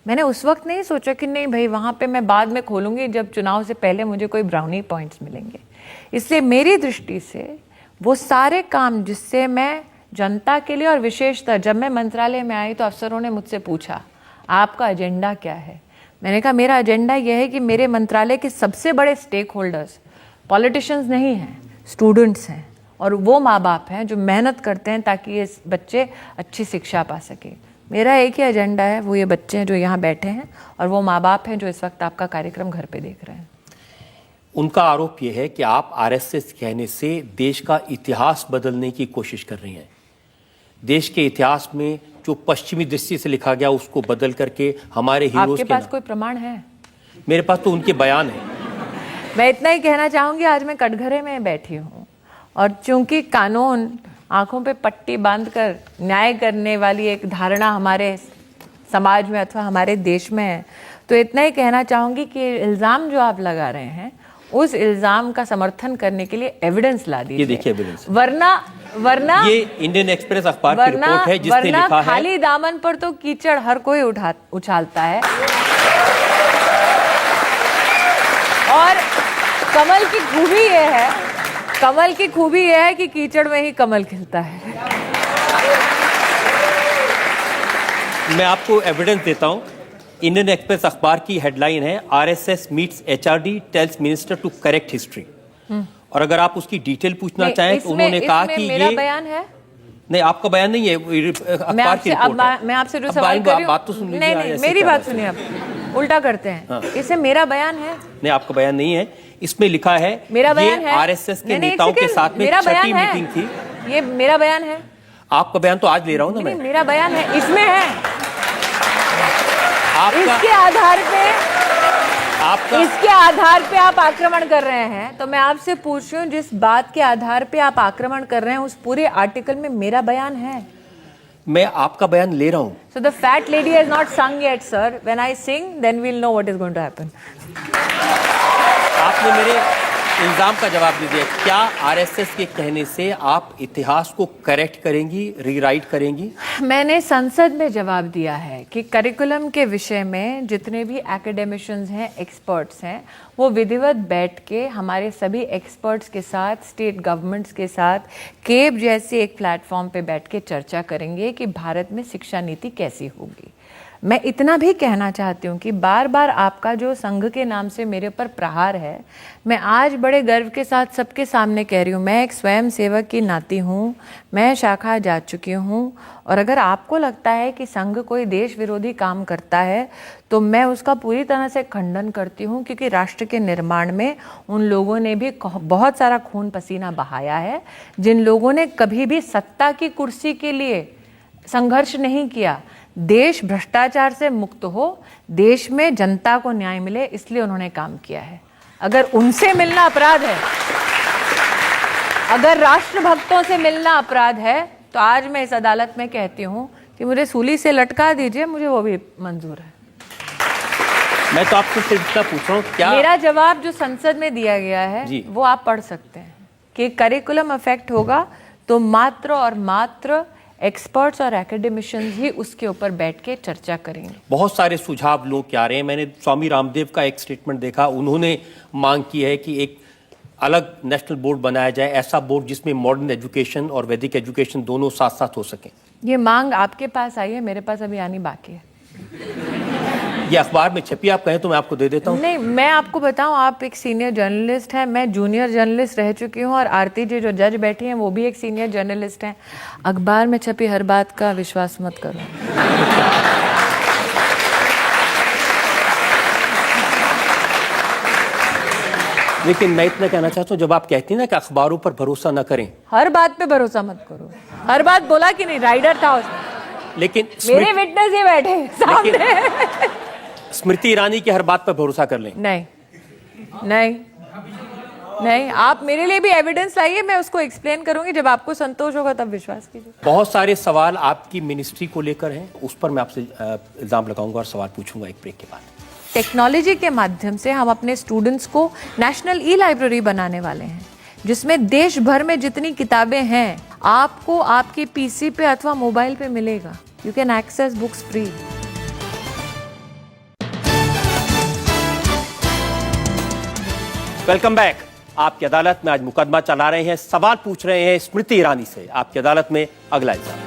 मैंने उस वक्त नहीं सोचा कि नहीं भाई वहाँ पे मैं बाद में खोलूँगी जब चुनाव से पहले मुझे कोई ब्राउनी पॉइंट्स मिलेंगे। इसलिए मेरी दृष्टि से वो सारे काम जिससे मैं जनता के लिए, और विशेषतः जब मैं मंत्रालय में आई तो अफसरों ने मुझसे पूछा आपका एजेंडा क्या है। मैंने कहा मेरा एजेंडा यह है कि मेरे मंत्रालय के सबसे बड़े स्टेक होल्डर्स पॉलिटिशियंस नहीं हैं, स्टूडेंट्स हैं, और वो माँ बाप हैं जो मेहनत करते हैं ताकि ये बच्चे अच्छी शिक्षा पा सके। मेरा एक ही एजेंडा है, वो ये बच्चे हैं जो यहाँ बैठे हैं और वो माँ बाप हैं जो इस वक्त आपका कार्यक्रम घर पे देख रहे हैं। उनका आरोप यह है कि आप आरएसएस कहने से देश का इतिहास बदलने की कोशिश कर रही हैं। देश के इतिहास में जो पश्चिमी दृष्टि से लिखा गया उसको बदल करके हमारे हीरोज आपके पास कोई प्रमाण है? मेरे पास तो उनके बयान है। मैं इतना ही कहना चाहूंगी, आज मैं कटघरे में बैठी हूँ और चूंकि कानून आंखों पे पट्टी बांधकर न्याय करने वाली एक धारणा हमारे समाज में अथवा हमारे देश में है, तो इतना ही कहना चाहूंगी कि इल्ज़ाम जो आप लगा रहे हैं उस इल्ज़ाम का समर्थन करने के लिए एविडेंस ला दीजिए। ये देखिए एविडेंस। वरना ये इंडियन एक्सप्रेस अखबार की रिपोर्ट है जिसने लिखा है, खाली दामन पर तो कीचड़ हर कोई उछालता है और कमल की खूबी ये है कि कीचड़ में ही कमल खिलता है। मैं आपको एविडेंस देता हूं। इंडियन एक्सप्रेस अखबार की हेडलाइन है RSS meets HRD tells minister to correct history. और अगर आप उसकी डिटेल पूछना चाहें तो उन्होंने कहा कि मेरा ये बयान है, नहीं, आपका बयान नहीं है, अखबार की रिपोर्ट है। मैं आपसे जो सवाल कर रही हूँ, बात तो सुन लीजिए। नहीं, मेरी बात सुनिए, आप उल्टा करते हैं। हाँ। इसे मेरा बयान है, नहीं, आपका बयान नहीं है, इसमें लिखा है मेरा बयान ये है। आरएसएस के नहीं, नेताओं के साथ में मेरा छठी बयान है। मीटिंग थी। ये मेरा बयान है, आपका बयान तो आज ले रहा हूं ना नहीं, मैं। मेरा बयान है, इसमें है। इसके आधार पे आप आक्रमण कर रहे हैं, तो मैं आपसे पूछ रही हूँ जिस बात के आधार पे आप आक्रमण कर रहे हैं उस पूरे आर्टिकल में मेरा बयान है। मैं आपका बयान ले रहा हूं। So the fat lady has not sung yet, sir. When I sing, then we'll know what is going to happen. आपने मेरे इल्जाम का जवाब दे दिया। क्या आरएसएस के कहने से आप इतिहास को करेक्ट करेंगी, रीराइट करेंगी? मैंने संसद में जवाब दिया है कि करिकुलम के विषय में जितने भी एकेडमिशियंस हैं, एक्सपर्ट्स हैं, वो विधिवत बैठ के हमारे सभी एक्सपर्ट्स के साथ, स्टेट गवर्नमेंट्स के साथ, केब जैसे एक प्लेटफॉर्म पे बैठ के चर्चा करेंगे कि भारत में शिक्षा नीति कैसी होगी। मैं इतना भी कहना चाहती हूँ कि बार बार आपका जो संघ के नाम से मेरे पर प्रहार है, मैं आज बड़े गर्व के साथ सबके सामने कह रही हूँ, मैं एक स्वयं सेवक की नाती हूँ, मैं शाखा जा चुकी हूँ। और अगर आपको लगता है कि संघ कोई देश विरोधी काम करता है तो मैं उसका पूरी तरह से खंडन करती हूँ, क्योंकि राष्ट्र के निर्माण में उन लोगों ने भी बहुत सारा खून पसीना बहाया है, जिन लोगों ने कभी भी सत्ता की कुर्सी के लिए संघर्ष नहीं किया। देश भ्रष्टाचार से मुक्त हो, देश में जनता को न्याय मिले, इसलिए उन्होंने काम किया है। अगर उनसे मिलना अपराध है, अगर राष्ट्रभक्तों से मिलना अपराध है, तो आज मैं इस अदालत में कहती हूं कि मुझे सूली से लटका दीजिए, मुझे वो भी मंजूर है। मैं तो आपसे सिर्फ इतना पूछ रहा हूँ, क्या मेरा जवाब जो संसद में दिया गया है वो आप पढ़ सकते हैं कि करिकुलम अफेक्ट होगा तो मात्र और मात्र एक्सपर्ट्स और एकेडमिशियंस ही उसके ऊपर बैठ के चर्चा करेंगे। बहुत सारे सुझाव लोग क्या आ रहे हैं। मैंने स्वामी रामदेव का एक स्टेटमेंट देखा, उन्होंने मांग की है कि एक अलग नेशनल बोर्ड बनाया जाए, ऐसा बोर्ड जिसमें मॉडर्न एजुकेशन और वैदिक एजुकेशन दोनों साथ साथ हो सकें। ये मांग आपके पास आई है, मेरे पास अभी आनी बाकी है। ये अखबार में छपी, आप कहें तो मैं आपको दे देता हूँ। नहीं, मैं आपको बताऊं, आप एक सीनियर जर्नलिस्ट हैं, मैं जूनियर जर्नलिस्ट रह चुकी हूं, और आरती जी जो जज बैठी हैं वो भी एक सीनियर जर्नलिस्ट हैं। अखबार में छपी हर बात का विश्वास मत करो। लेकिन मैं इतना कहना चाहता हूँ, जब आप कहती हैं ना कि अखबारों पर भरोसा न करें, हर बात पे भरोसा मत करो। हर बात बोला कि नहीं, राइडर था उसमें, लेकिन मेरे विटनेस ही बैठे सामने। स्मृति ईरानी की हर बात पर भरोसा कर लें। नहीं नहीं नहीं, आप मेरे लिए भी एविडेंस लाइए, मैं उसको एक्सप्लेन करूंगी, जब आपको संतोष होगा तब विश्वास कीजिए। बहुत सारे सवाल आपकी मिनिस्ट्री को लेकर हैं, उस पर मैं आपसे इल्जाम लगाऊंगा और सवाल पूछूंगा एक ब्रेक के बाद। टेक्नोलॉजी के माध्यम से हम अपने स्टूडेंट्स को नेशनल ई लाइब्रेरी बनाने वाले हैं, जिसमें देश भर में जितनी किताबें हैं आपको आपके पीसी पे अथवा मोबाइल पे मिलेगा। You can access books free. Welcome back. आपकी अदालत में आज मुकदमा चला रहे हैं, सवाल पूछ रहे हैं स्मृति ईरानी से। आपकी अदालत में अगला इल्जाम।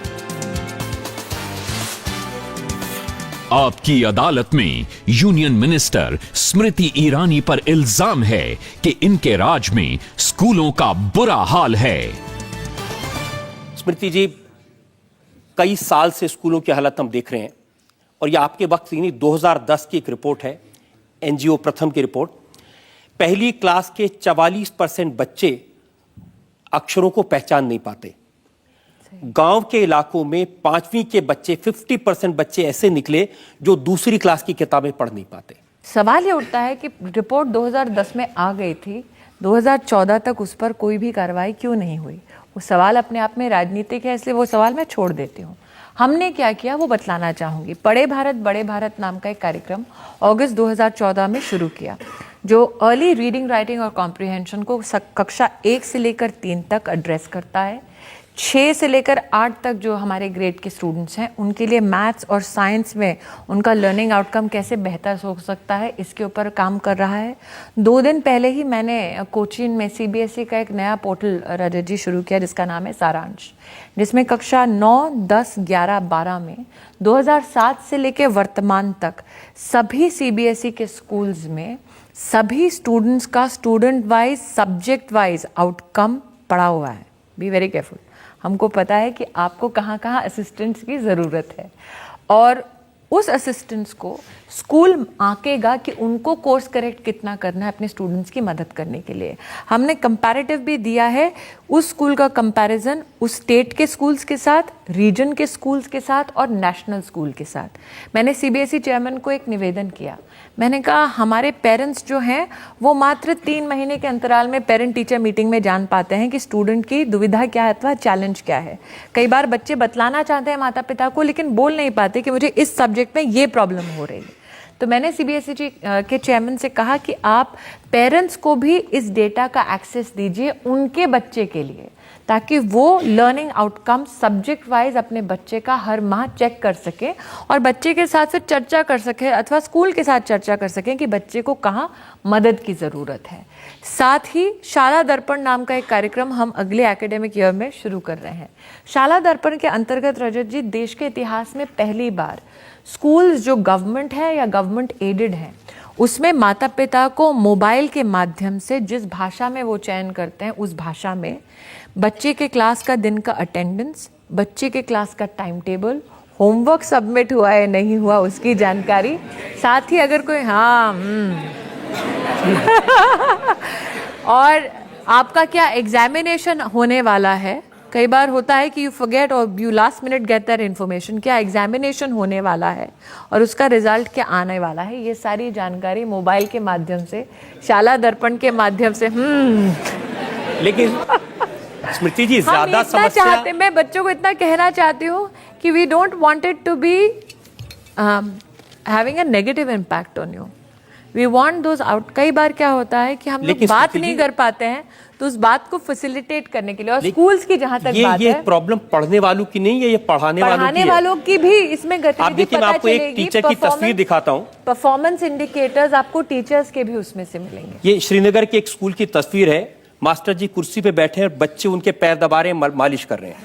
आपकी अदालत में यूनियन मिनिस्टर स्मृति ईरानी पर इल्जाम है कि इनके राज में स्कूलों का बुरा हाल है। स्मृति जी, कई साल से स्कूलों की हालत हम देख रहे हैं, और ये आपके वक्त ही नहीं, 2010 की एक रिपोर्ट है, एनजीओ प्रथम की रिपोर्ट। पहली क्लास के 44% बच्चे अक्षरों को पहचान नहीं पाते। गांव के इलाकों में 5वीं के बच्चे 50% बच्चे ऐसे निकले जो दूसरी क्लास की किताबें पढ़ नहीं पाते। सवाल ये उठता है कि रिपोर्ट 2010 में आ गई थी, 2014 तक उस पर कोई भी कार्रवाई क्यों नहीं हुई? वो सवाल अपने आप में राजनीतिक है, इसलिए वो सवाल मैं छोड़ देती हूँ। हमने क्या किया वो बतलाना चाहूँगी। पढ़े भारत बड़े भारत नाम का एक कार्यक्रम अगस्त 2014 में शुरू किया, जो अर्ली रीडिंग, राइटिंग और कॉम्प्रिहेंशन को कक्षा 1 से लेकर 3 तक एड्रेस करता है। 6 से लेकर 8 तक जो हमारे ग्रेड के स्टूडेंट्स हैं उनके लिए मैथ्स और साइंस में उनका लर्निंग आउटकम कैसे बेहतर हो सकता है, इसके ऊपर काम कर रहा है। 2 दिन पहले ही मैंने कोचीन में CBSE का एक नया पोर्टल रजत जी शुरू किया जिसका नाम है सारांश, जिसमें कक्षा 9, 10, 11, 12 में 2007 से लेकर वर्तमान तक सभी CBSE के स्कूल्स में सभी स्टूडेंट्स का student wise subject wise outcome पड़ा हुआ है। Be very careful. हमको पता है कि आपको कहाँ कहाँ असिस्टेंट्स की ज़रूरत है और उस असिस्टेंट्स को स्कूल आंकेगा कि उनको कोर्स करेक्ट कितना करना है अपने स्टूडेंट्स की मदद करने के लिए। हमने कंपैरेटिव भी दिया है, उस स्कूल का कंपैरिजन उस स्टेट के स्कूल्स के साथ, रीजन के स्कूल्स के साथ और नेशनल स्कूल के साथ। मैंने CBSE चेयरमैन को एक निवेदन किया, मैंने कहा हमारे पेरेंट्स जो हैं वो मात्र 3 महीने के अंतराल में पेरेंट टीचर मीटिंग में जान पाते हैं कि स्टूडेंट की दुविधा क्या है अथवा चैलेंज क्या है। कई बार बच्चे बतलाना चाहते हैं माता पिता को लेकिन बोल नहीं पाते कि मुझे इस सब्जेक्ट में ये प्रॉब्लम हो रही है। तो मैंने CBSE के चेयरमैन से कहा कि आप पेरेंट्स को भी इस डेटा का एक्सेस दीजिए उनके बच्चे के लिए, ताकि वो लर्निंग आउटकम सब्जेक्ट वाइज अपने बच्चे का हर माह चेक कर सके और बच्चे के साथ फिर चर्चा कर सके अथवा स्कूल के साथ चर्चा कर सकें कि बच्चे को कहाँ मदद की ज़रूरत है। साथ ही शाला दर्पण नाम का एक कार्यक्रम हम अगले एकेडमिक ईयर में शुरू कर रहे हैं। शाला दर्पण के अंतर्गत रजत जी देश के इतिहास में पहली बार स्कूल्स जो गवर्नमेंट है या गवर्नमेंट एडेड हैं उसमें माता पिता को मोबाइल के माध्यम से जिस भाषा में वो चयन करते हैं उस भाषा में बच्चे के क्लास का दिन का अटेंडेंस, बच्चे के क्लास का टाइम टेबल, होमवर्क सबमिट हुआ है नहीं हुआ उसकी जानकारी, साथ ही अगर कोई और आपका क्या एग्जामिनेशन होने वाला है। कई बार होता है कि यू फॉरगेट और you last minute get that information, क्या एग्जामिनेशन होने वाला है और उसका रिजल्ट क्या आने वाला है, ये सारी जानकारी मोबाइल के माध्यम से, शाला दर्पण के माध्यम से। लेकिन स्मृति जी ज्यादा समस्या, मैं बच्चों को इतना कहना चाहती हूँ कि we don't want it to be having a negative impact on you, we want those out. कई बार क्या होता है कि हम लोग बात नहीं कर पाते हैं तो उस बात को फैसिलिटेट करने के लिए, और स्कूल्स की जहां तक बात ये है, प्रॉब्लम पढ़ने वालों की नहीं है, ये पढ़ाने वालों की भी इसमें गतिविधि आप देखिए, मैं आपको एक टीचर की तस्वीर दिखाता हूँ। परफॉर्मेंस इंडिकेटर्स आपको टीचर्स के भी उसमें से मिलेंगे। ये श्रीनगर के एक स्कूल की तस्वीर है, मास्टर जी कुर्सी पे बैठे हैं, बच्चे उनके पैर दबा रहे हैं, मालिश कर रहे हैं।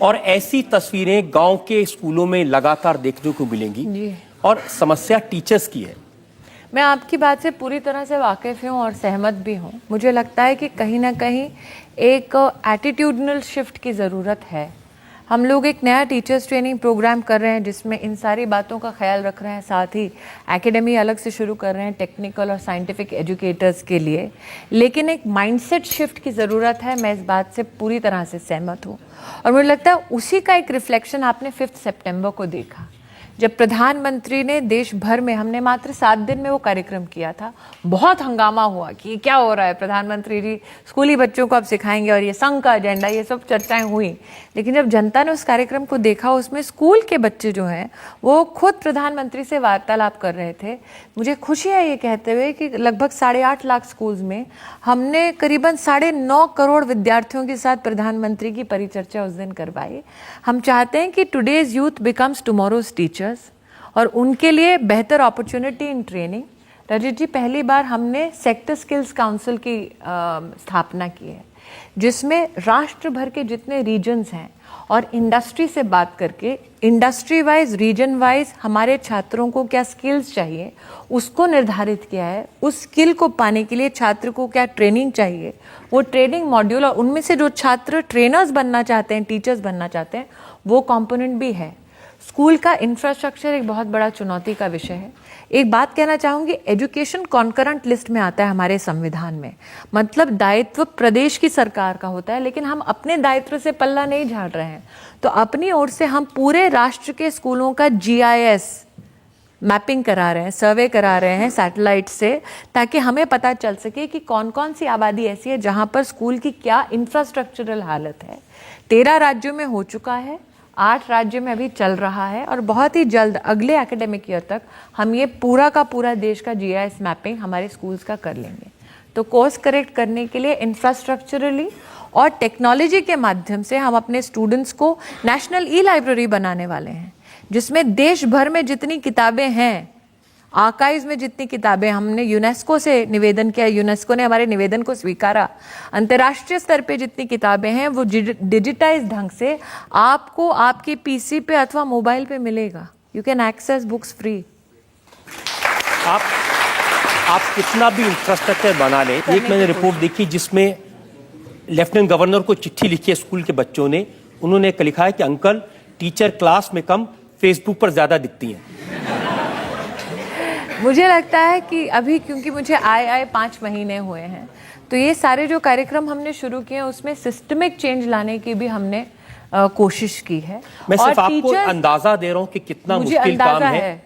और ऐसी तस्वीरें गांव के स्कूलों में लगातार देखने को मिलेंगी और समस्या टीचर्स की है। मैं आपकी बात से पूरी तरह से वाकिफ हूँ और सहमत भी हूँ। मुझे लगता है कि कहीं ना कहीं एक एटीट्यूडनल शिफ्ट की ज़रूरत है। हम लोग एक नया टीचर्स ट्रेनिंग प्रोग्राम कर रहे हैं जिसमें इन सारी बातों का ख्याल रख रहे हैं, साथ ही एकेडमी अलग से शुरू कर रहे हैं टेक्निकल और साइंटिफिक एजुकेटर्स के लिए, लेकिन एक माइंडसेट शिफ्ट की ज़रूरत है। मैं इस बात से पूरी तरह से सहमत हूँ और मुझे लगता है उसी का एक रिफ्लेक्शन आपने 5 सितंबर को देखा जब प्रधानमंत्री ने देश भर में, हमने मात्र 7 दिन में वो कार्यक्रम किया था, बहुत हंगामा हुआ कि क्या हो रहा है, प्रधानमंत्री जी स्कूली बच्चों को अब सिखाएंगे और ये संघ का एजेंडा, ये सब चर्चाएं हुई। लेकिन जब जनता ने उस कार्यक्रम को देखा, उसमें स्कूल के बच्चे जो हैं वो खुद प्रधानमंत्री से वार्तालाप कर रहे थे। मुझे खुशी है ये कहते हुए कि लगभग 8.5 लाख स्कूल्स में हमने करीबन 9.5 करोड़ विद्यार्थियों के साथ प्रधानमंत्री की परिचर्चा उस दिन करवाई। हम चाहते हैं कि today's youth becomes tomorrow's teacher और उनके लिए बेहतर अपॉर्चुनिटी इन ट्रेनिंग। रजत जी, पहली बार हमने सेक्टर स्किल्स काउंसिल की स्थापना की है जिसमें राष्ट्र भर के जितने रीजन्स हैं और इंडस्ट्री से बात करके इंडस्ट्री वाइज, रीजन वाइज हमारे छात्रों को क्या स्किल्स चाहिए उसको निर्धारित किया है। उस स्किल को पाने के लिए छात्र को क्या ट्रेनिंग चाहिए, वो ट्रेनिंग मॉड्यूल, और उनमें से जो छात्र ट्रेनर्स बनना चाहते हैं, टीचर्स बनना चाहते हैं, वो कंपोनेंट भी है। स्कूल का इंफ्रास्ट्रक्चर एक बहुत बड़ा चुनौती का विषय है। एक बात कहना चाहूँगी, एजुकेशन कॉन्करेंट लिस्ट में आता है हमारे संविधान में, मतलब दायित्व प्रदेश की सरकार का होता है, लेकिन हम अपने दायित्व से पल्ला नहीं झाड़ रहे हैं। तो अपनी ओर से हम पूरे राष्ट्र के स्कूलों का GIS मैपिंग करा रहे हैं, सर्वे करा रहे हैं सैटेलाइट से, ताकि हमें पता चल सके कि कौन कौन सी आबादी ऐसी है जहाँ पर स्कूल की क्या इंफ्रास्ट्रक्चरल हालत है। 13 राज्यों में हो चुका है, 8 राज्यों में अभी चल रहा है और बहुत ही जल्द अगले एकेडमिक ईयर तक हम ये पूरा का पूरा देश का GIS मैपिंग हमारे स्कूल्स का कर लेंगे। तो कोर्स करेक्ट करने के लिए इंफ्रास्ट्रक्चरली और टेक्नोलॉजी के माध्यम से हम अपने स्टूडेंट्स को नेशनल ई लाइब्रेरी बनाने वाले हैं, जिसमें देश भर में जितनी किताबें हैं, आर्काइव्स में जितनी किताबें, हमने यूनेस्को से निवेदन किया, यूनेस्को ने हमारे निवेदन को स्वीकारा, अंतर्राष्ट्रीय स्तर पे जितनी किताबें हैं वो डिजिटाइज ढंग से आपको आपके पीसी पे अथवा मोबाइल पे मिलेगा। You can access books free. आप कितना भी इंफ्रास्ट्रक्चर बना लें, एक मैंने रिपोर्ट देखी जिसमें लेफ्टिनेंट गवर्नर को चिट्ठी लिखी है स्कूल के बच्चों ने, उन्होंने लिखा है कि अंकल टीचर क्लास में कम फेसबुक पर ज्यादा दिखती हैं। मुझे लगता है कि अभी क्योंकि मुझे आए 5 महीने हुए हैं, तो ये सारे जो कार्यक्रम हमने शुरू किए हैं उसमें सिस्टमिक चेंज लाने की भी हमने कोशिश की है। मैं सिर्फ आपको अंदाजा दे रहा हूँ कि कितना मुश्किल काम है।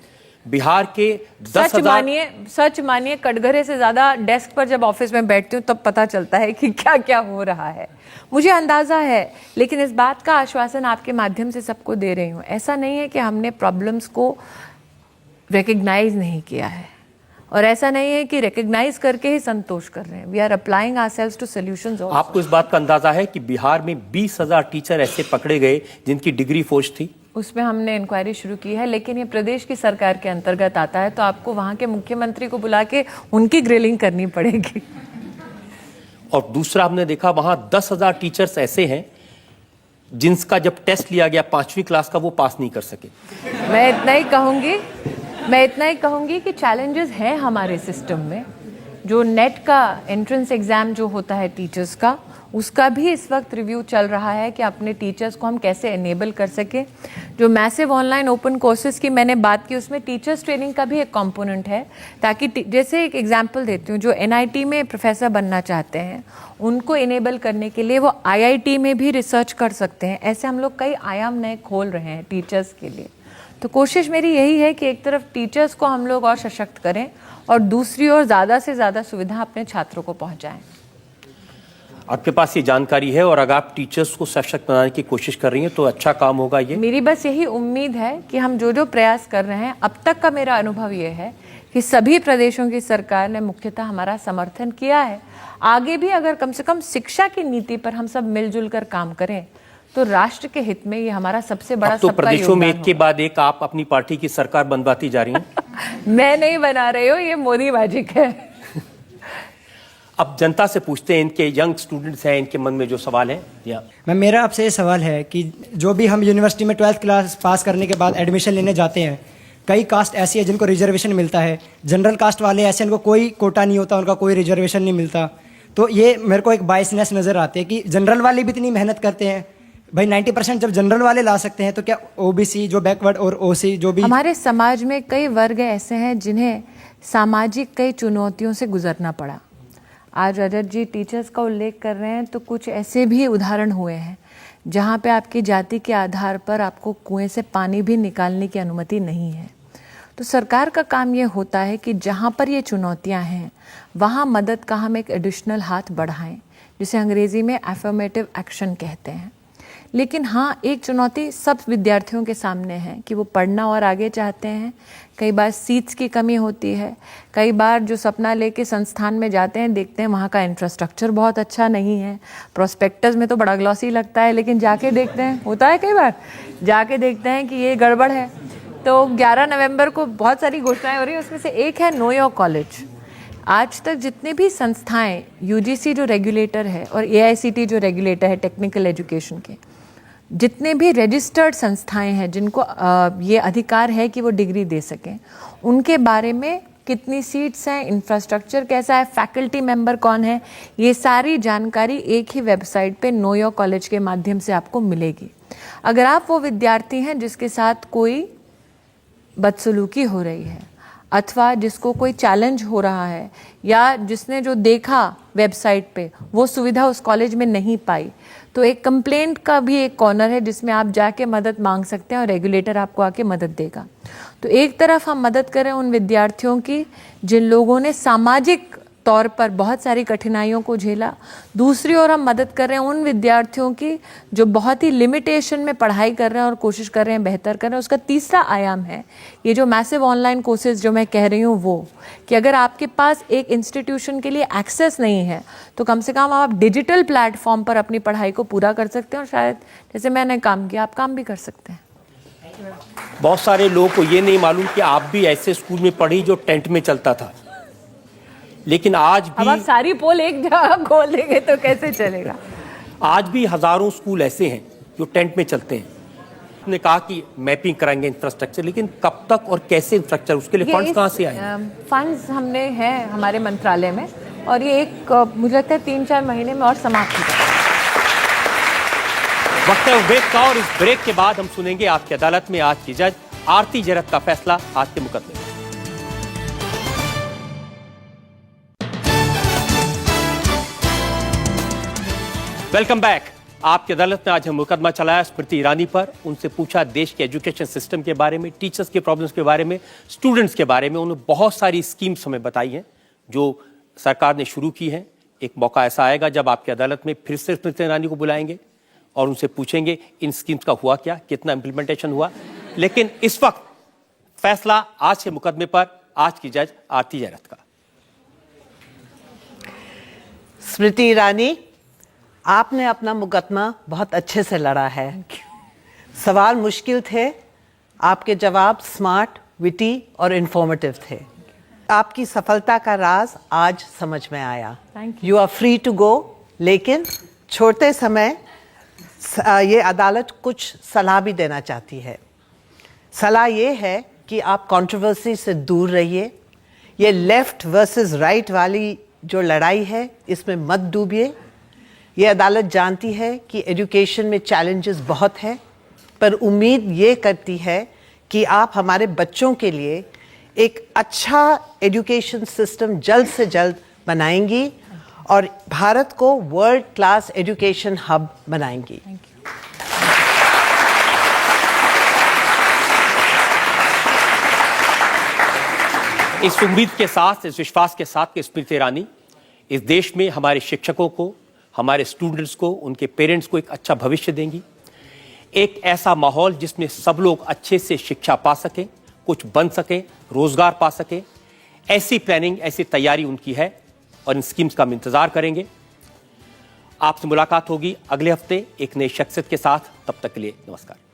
बिहार के 10,000 सच मानिए कटघरे से ज्यादा डेस्क पर जब ऑफिस में बैठती हूँ तब पता चलता है कि क्या क्या हो रहा है। मुझे अंदाजा है, लेकिन इस बात का आश्वासन आपके माध्यम से सबको दे रही हूँ, ऐसा नहीं है कि हमने प्रॉब्लम्स को रिकग्नाइज नहीं किया है, और ऐसा नहीं है कि रिकग्नाइज करके ही संतोष कर रहे हैं। We are applying ourselves to solutions also. आपको इस बात का अंदाजा है कि बिहार में 20,000 टीचर ऐसे पकड़े गए जिनकी डिग्री फोर्ज थी? उसमें हमने इंक्वायरी शुरू की है, लेकिन ये प्रदेश की सरकार के अंतर्गत आता है, तो आपको वहां के मुख्यमंत्री को बुला के उनकी ग्रिलिंग करनी पड़ेगी। और दूसरा हमने देखा वहां 10,000 टीचर्स ऐसे हैं जिनका जब टेस्ट लिया गया 5वीं क्लास का वो पास नहीं कर सके। मैं इतना ही कहूंगी कि चैलेंजेस हैं हमारे सिस्टम में। जो नेट का एंट्रेंस एग्जाम जो होता है टीचर्स का, उसका भी इस वक्त रिव्यू चल रहा है कि अपने टीचर्स को हम कैसे एनेबल कर सके। जो मैसिव ऑनलाइन ओपन कोर्सेज की मैंने बात की, उसमें टीचर्स ट्रेनिंग का भी एक कंपोनेंट है, ताकि जैसे एक एग्जांपल देती हूँ, जो एनआईटी में प्रोफेसर बनना चाहते हैं उनको इनेबल करने के लिए वो आईआईटी में भी रिसर्च कर सकते हैं। ऐसे हम लोग कई आयाम नए खोल रहे हैं टीचर्स के लिए। तो कोशिश मेरी यही है कि एक तरफ टीचर्स को हम लोग और सशक्त करें और दूसरी ओर ज़्यादा से ज़्यादा सुविधा अपने छात्रों को पहुँचाएँ। आपके पास ये जानकारी है और अगर आप टीचर्स को सशक्त बनाने की कोशिश कर रही हैं तो अच्छा काम होगा। ये मेरी बस यही उम्मीद है कि हम जो प्रयास कर रहे हैं, अब तक का मेरा अनुभव ये है कि सभी प्रदेशों की सरकार ने मुख्यतः हमारा समर्थन किया है। आगे भी अगर कम से कम शिक्षा की नीति पर हम सब मिलजुल कर काम करें तो राष्ट्र के हित में ये हमारा सबसे बड़ा तो प्रदेशों में एक के बाद एक आप अपनी पार्टी की सरकार बनवाती जा रही हैं। मैं नहीं बना रही हूँ, ये मोदी मैजिक है। अब जनता से पूछते हैं, इनके यंग स्टूडेंट्स हैं, इनके मन में जो सवाल है। मैम, मेरा आपसे ये सवाल है कि जो भी हम यूनिवर्सिटी में 12th क्लास पास करने के बाद एडमिशन लेने जाते हैं, कई कास्ट ऐसी है जिनको रिजर्वेशन मिलता है, जनरल कास्ट वाले ऐसे उनको कोई कोटा नहीं होता, उनका कोई रिजर्वेशन नहीं मिलता। तो ये मेरे को एक बायसनेस नज़र आती है कि जनरल वाले भी इतनी मेहनत करते हैं। भाई 90% जब जनरल वाले ला सकते हैं तो क्या ओबीसी जो बैकवर्ड और ओसी जो भी हमारे समाज में कई वर्ग ऐसे हैं जिन्हें सामाजिक कई चुनौतियों से गुजरना पड़ा। आज रजत जी टीचर्स का उल्लेख कर रहे हैं, तो कुछ ऐसे भी उदाहरण हुए हैं जहाँ पे आपकी जाति के आधार पर आपको कुएं से पानी भी निकालने की अनुमति नहीं है। तो सरकार का काम ये होता है कि जहाँ पर ये चुनौतियाँ हैं वहाँ मदद का हम एक एडिशनल हाथ बढ़ाएं, जिसे अंग्रेज़ी में एफर्मेटिव एक्शन कहते हैं। लेकिन हाँ, एक चुनौती सब विद्यार्थियों के सामने है कि वो पढ़ना और आगे चाहते हैं। कई बार सीट्स की कमी होती है, कई बार जो सपना लेके संस्थान में जाते हैं देखते हैं वहाँ का इंफ्रास्ट्रक्चर बहुत अच्छा नहीं है। प्रोस्पेक्टस में तो बड़ा ग्लॉसी लगता है, लेकिन जाके देखते हैं, होता है कई बार, जाके देखते हैं कि ये गड़बड़ है। तो 11 नवंबर को बहुत सारी घोषणाएं हो रही हैं, उसमें से एक है नो योर कॉलेज। आज तक जितने भी संस्थाएं, यूजीसी जो रेगुलेटर है और एआईसीटी जो रेगुलेटर है टेक्निकल एजुकेशन के, जितने भी रजिस्टर्ड संस्थाएं हैं जिनको ये अधिकार है कि वो डिग्री दे सकें, उनके बारे में कितनी सीट्स हैं, इंफ्रास्ट्रक्चर कैसा है, फैकल्टी मेंबर कौन है, ये सारी जानकारी एक ही वेबसाइट पे नो योर कॉलेज के माध्यम से आपको मिलेगी। अगर आप वो विद्यार्थी हैं जिसके साथ कोई बदसलूकी हो रही है अथवा जिसको कोई चैलेंज हो रहा है या जिसने जो देखा वेबसाइट पे वो सुविधा उस कॉलेज में नहीं पाई, तो एक कंप्लेंट का भी एक कॉर्नर है जिसमें आप जाके मदद मांग सकते हैं और रेगुलेटर आपको आके मदद देगा। तो एक तरफ हम मदद करें उन विद्यार्थियों की जिन लोगों ने सामाजिक तौर पर बहुत सारी कठिनाइयों को झेला, दूसरी ओर हम मदद कर रहे हैं उन विद्यार्थियों की जो बहुत ही लिमिटेशन में पढ़ाई कर रहे हैं और कोशिश कर रहे हैं बेहतर कर रहे हैं। उसका तीसरा आयाम है ये जो मैसिव ऑनलाइन कोर्सेज जो मैं कह रही हूँ, वो कि अगर आपके पास एक इंस्टीट्यूशन के लिए एक्सेस नहीं है तो कम से कम आप डिजिटल प्लेटफॉर्म पर अपनी पढ़ाई को पूरा कर सकते हैं और शायद जैसे मैंने काम किया आप काम भी कर सकते हैं। बहुत सारे लोगों को ये नहीं मालूम कि आप भी ऐसे स्कूल में पढ़ी जो टेंट में चलता था, लेकिन आज अब आप भी सारी पोल एक जगह खोल देंगे तो कैसे चलेगा। आज भी हजारों स्कूल ऐसे हैं जो टेंट में चलते हैं। आपने कहा कि मैपिंग कराएंगे इंफ्रास्ट्रक्चर, लेकिन कब तक और कैसे इंफ्रास्ट्रक्चर, उसके लिए फंड्स कहाँ से आए? फंड्स हमने हैं हमारे मंत्रालय में और ये एक मुझे लगता है 3-4 महीने में और समाप्त हो जाएगा। वक्त है ब्रेक का और इस ब्रेक के बाद हम सुनेंगे आपकी अदालत में आज की जज आरती जरत का फैसला आज के मुकदमे में। Welcome back. आपकी अदालत में आज हम मुकदमा चलाया स्मृति ईरानी पर। उनसे पूछा देश के एजुकेशन सिस्टम के बारे में, टीचर्स के प्रॉब्लम्स के बारे में, स्टूडेंट्स के बारे में। उन्होंने बहुत सारी स्कीम्स हमें बताई हैं जो सरकार ने शुरू की हैं। एक मौका ऐसा आएगा जब आपकी अदालत में फिर से स्मृति ईरानी को बुलाएंगे और उनसे पूछेंगे इन स्कीम्स का हुआ क्या, कितना इंप्लीमेंटेशन हुआ। लेकिन इस वक्त फैसला आज के मुकदमे पर आज की जज आरती जरत का। स्मृति ईरानी, आपने अपना मुकदमा बहुत अच्छे से लड़ा है। सवाल मुश्किल थे, आपके जवाब स्मार्ट, विटी और इंफॉर्मेटिव थे। आपकी सफलता का राज आज समझ में आया। You are free to go, लेकिन छोड़ते समय ये अदालत कुछ सलाह भी देना चाहती है। सलाह ये है कि आप कंट्रोवर्सी से दूर रहिए। ये लेफ्ट वर्सेस राइट वाली जो लड़ाई है इसमें मत डूबिए। ये अदालत जानती है कि एजुकेशन में चैलेंजेस बहुत है, पर उम्मीद ये करती है कि आप हमारे बच्चों के लिए एक अच्छा एजुकेशन सिस्टम जल्द से जल्द बनाएंगी और भारत को वर्ल्ड क्लास एजुकेशन हब बनाएंगी। इस उम्मीद के साथ, इस विश्वास के साथ कि स्मृति ईरानी इस देश में हमारे शिक्षकों को, हमारे स्टूडेंट्स को, उनके पेरेंट्स को एक अच्छा भविष्य देंगी। एक ऐसा माहौल जिसमें सब लोग अच्छे से शिक्षा पा सकें, कुछ बन सकें, रोजगार पा सकें, ऐसी प्लानिंग, ऐसी तैयारी उनकी है और इन स्कीम्स का हम इंतजार करेंगे। आपसे मुलाकात होगी अगले हफ्ते एक नई शख्सियत के साथ। तब तक के लिए नमस्कार।